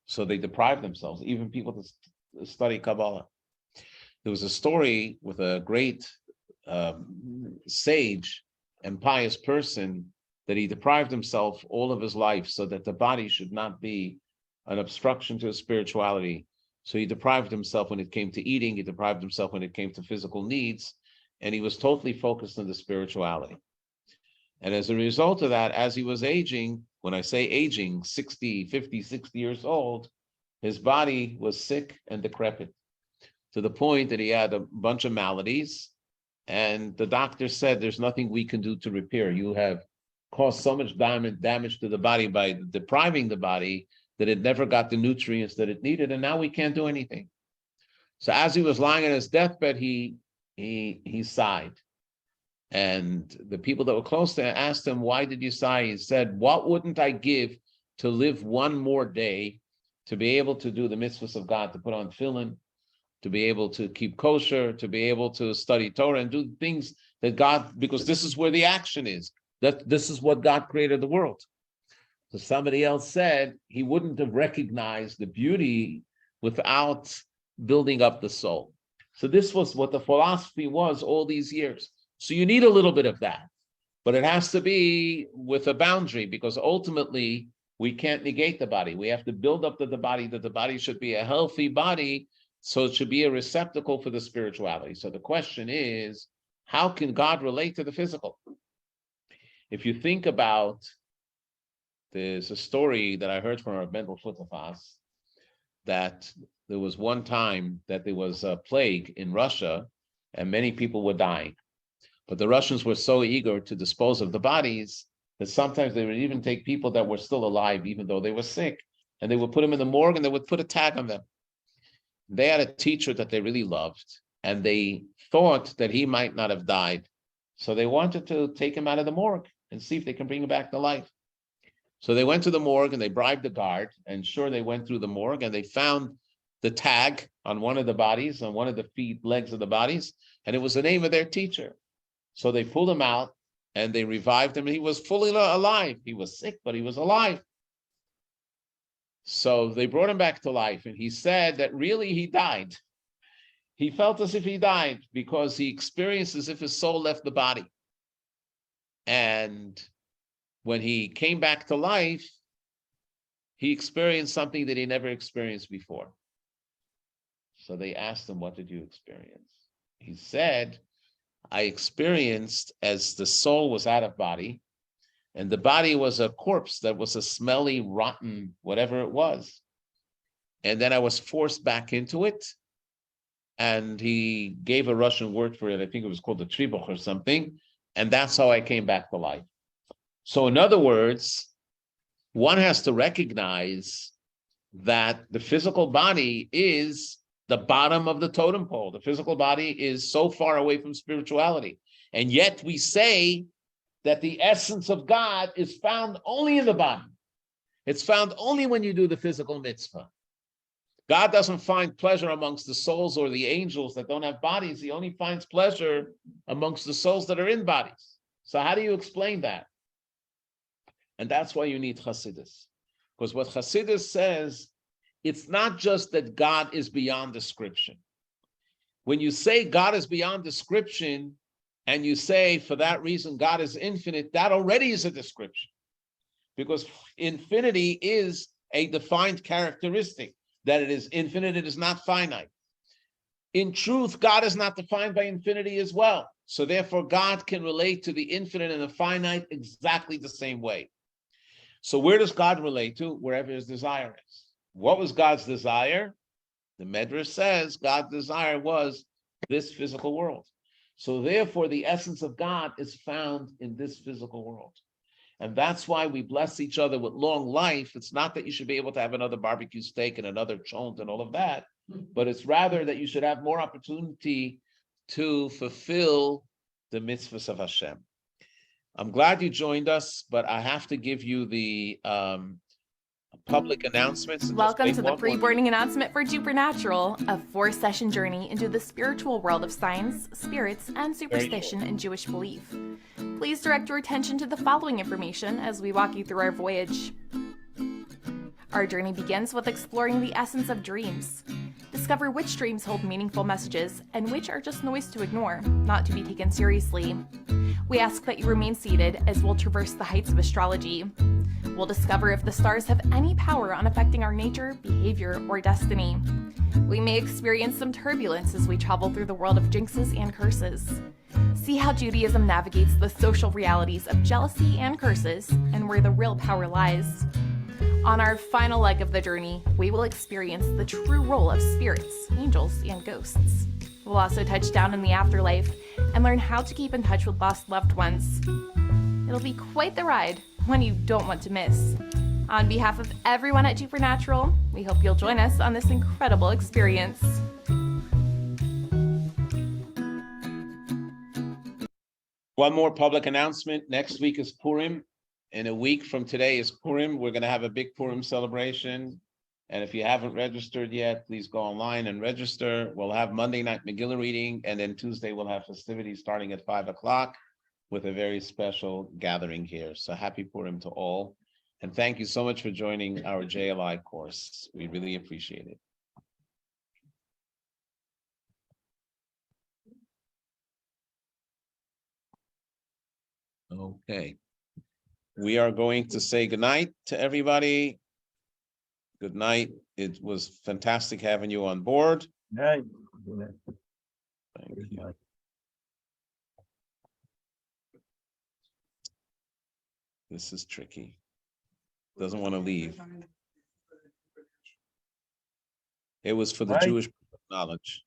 So they deprive themselves, even people that study Kabbalah. There was a story with a great sage and pious person that he deprived himself all of his life so that the body should not be an obstruction to his spirituality. So he deprived himself when it came to eating, he deprived himself when it came to physical needs, and he was totally focused on the spirituality. And as a result of that, as he was aging, when I say aging, 60 years old, his body was sick and decrepit to the point that he had a bunch of maladies. And the doctor said, there's nothing we can do to repair. You have caused so much damage to the body by depriving the body that it never got the nutrients that it needed. And now we can't do anything. So as he was lying on his deathbed, he sighed. And the people that were close to him asked him, why did you sigh? He said, what wouldn't I give to live one more day to be able to do the mitzvahs of God, to put on tefillin, to be able to keep kosher, to be able to study Torah and do things that God, because this is where the action is, that this is what God created the world. So somebody else said he wouldn't have recognized the beauty without building up the soul. So this was what the philosophy was all these years. So you need a little bit of that, but it has to be with a boundary, because ultimately we can't negate the body. We have to build up the body, that the body should be a healthy body, so it should be a receptacle for the spirituality. So the question is, how can God relate to the physical? If you think about, there's a story that I heard from our Mendel Futafas, that there was one time that there was a plague in Russia and many people were dying. But the Russians were so eager to dispose of the bodies that sometimes they would even take people that were still alive, even though they were sick, and they would put them in the morgue and they would put a tag on them. They had a teacher that they really loved, and they thought that he might not have died. So they wanted to take him out of the morgue and see if they can bring him back to life. So they went to the morgue and they bribed the guard, and sure, they went through the morgue and they found the tag on one of the bodies, on one of the legs of the bodies, and it was the name of their teacher. So they pulled him out and they revived him. He was fully alive. He was sick, but he was alive. So they brought him back to life, and he said that really he died. He felt as if he died because he experienced as if his soul left the body. And when he came back to life, he experienced something that he never experienced before. So they asked him, what did you experience? He said, I experienced as the soul was out of body, and the body was a corpse that was a smelly, rotten, whatever it was. And then I was forced back into it. And he gave a Russian word for it. I think it was called the tribuch or something. And that's how I came back to life. So in other words, one has to recognize that the physical body is the bottom of the totem pole. The physical body is so far away from spirituality. And yet we say that the essence of God is found only in the body. It's found only when you do the physical mitzvah. God doesn't find pleasure amongst the souls or the angels that don't have bodies. He only finds pleasure amongst the souls that are in bodies. So how do you explain that? And that's why you need Hasidus. Because what Hasidus says, it's not just that God is beyond description. When you say God is beyond description, and you say for that reason God is infinite, that already is a description. Because infinity is a defined characteristic, that it is infinite, it is not finite. In truth, God is not defined by infinity as well. So therefore, God can relate to the infinite and the finite exactly the same way. So where does God relate to? Wherever his desire is. What was God's desire? The Medrash says God's desire was this physical world. So therefore, the essence of God is found in this physical world. And that's why we bless each other with long life. It's not that you should be able to have another barbecue steak and another chont and all of that, but it's rather that you should have more opportunity to fulfill the mitzvahs of Hashem. I'm glad you joined us, but I have to give you the public announcements. Welcome to the pre-boarding announcement for Supernatural, a 4-session journey into the spiritual world of science, spirits, and superstition and Jewish belief. Please direct your attention to the following information as we walk you through our voyage. Our journey begins with exploring the essence of dreams. Discover which dreams hold meaningful messages and which are just noise to ignore, not to be taken seriously. We ask that you remain seated as we'll traverse the heights of astrology. We'll discover if the stars have any power on affecting our nature, behavior, or destiny. We may experience some turbulence as we travel through the world of jinxes and curses. See how Judaism navigates the social realities of jealousy and curses and where the real power lies. On our final leg of the journey, we will experience the true role of spirits, angels, and ghosts. We'll also touch down in the afterlife and learn how to keep in touch with lost loved ones. It'll be quite the ride, one you don't want to miss. On behalf of everyone at Supernatural, we hope you'll join us on this incredible experience. One more public announcement. Next week is Purim. In a week from today is Purim. We're going to have a big Purim celebration. And if you haven't registered yet, please go online and register. We'll have Monday night Megillah reading, and then Tuesday we'll have festivities starting at 5 o'clock with a very special gathering here. So happy Purim to all. And thank you so much for joining our JLI course. We really appreciate it. Okay. We are going to say goodnight to everybody. Good night. It was fantastic having you on board. Right. Thank you. This is tricky. Doesn't want to leave. It was for the Jewish knowledge.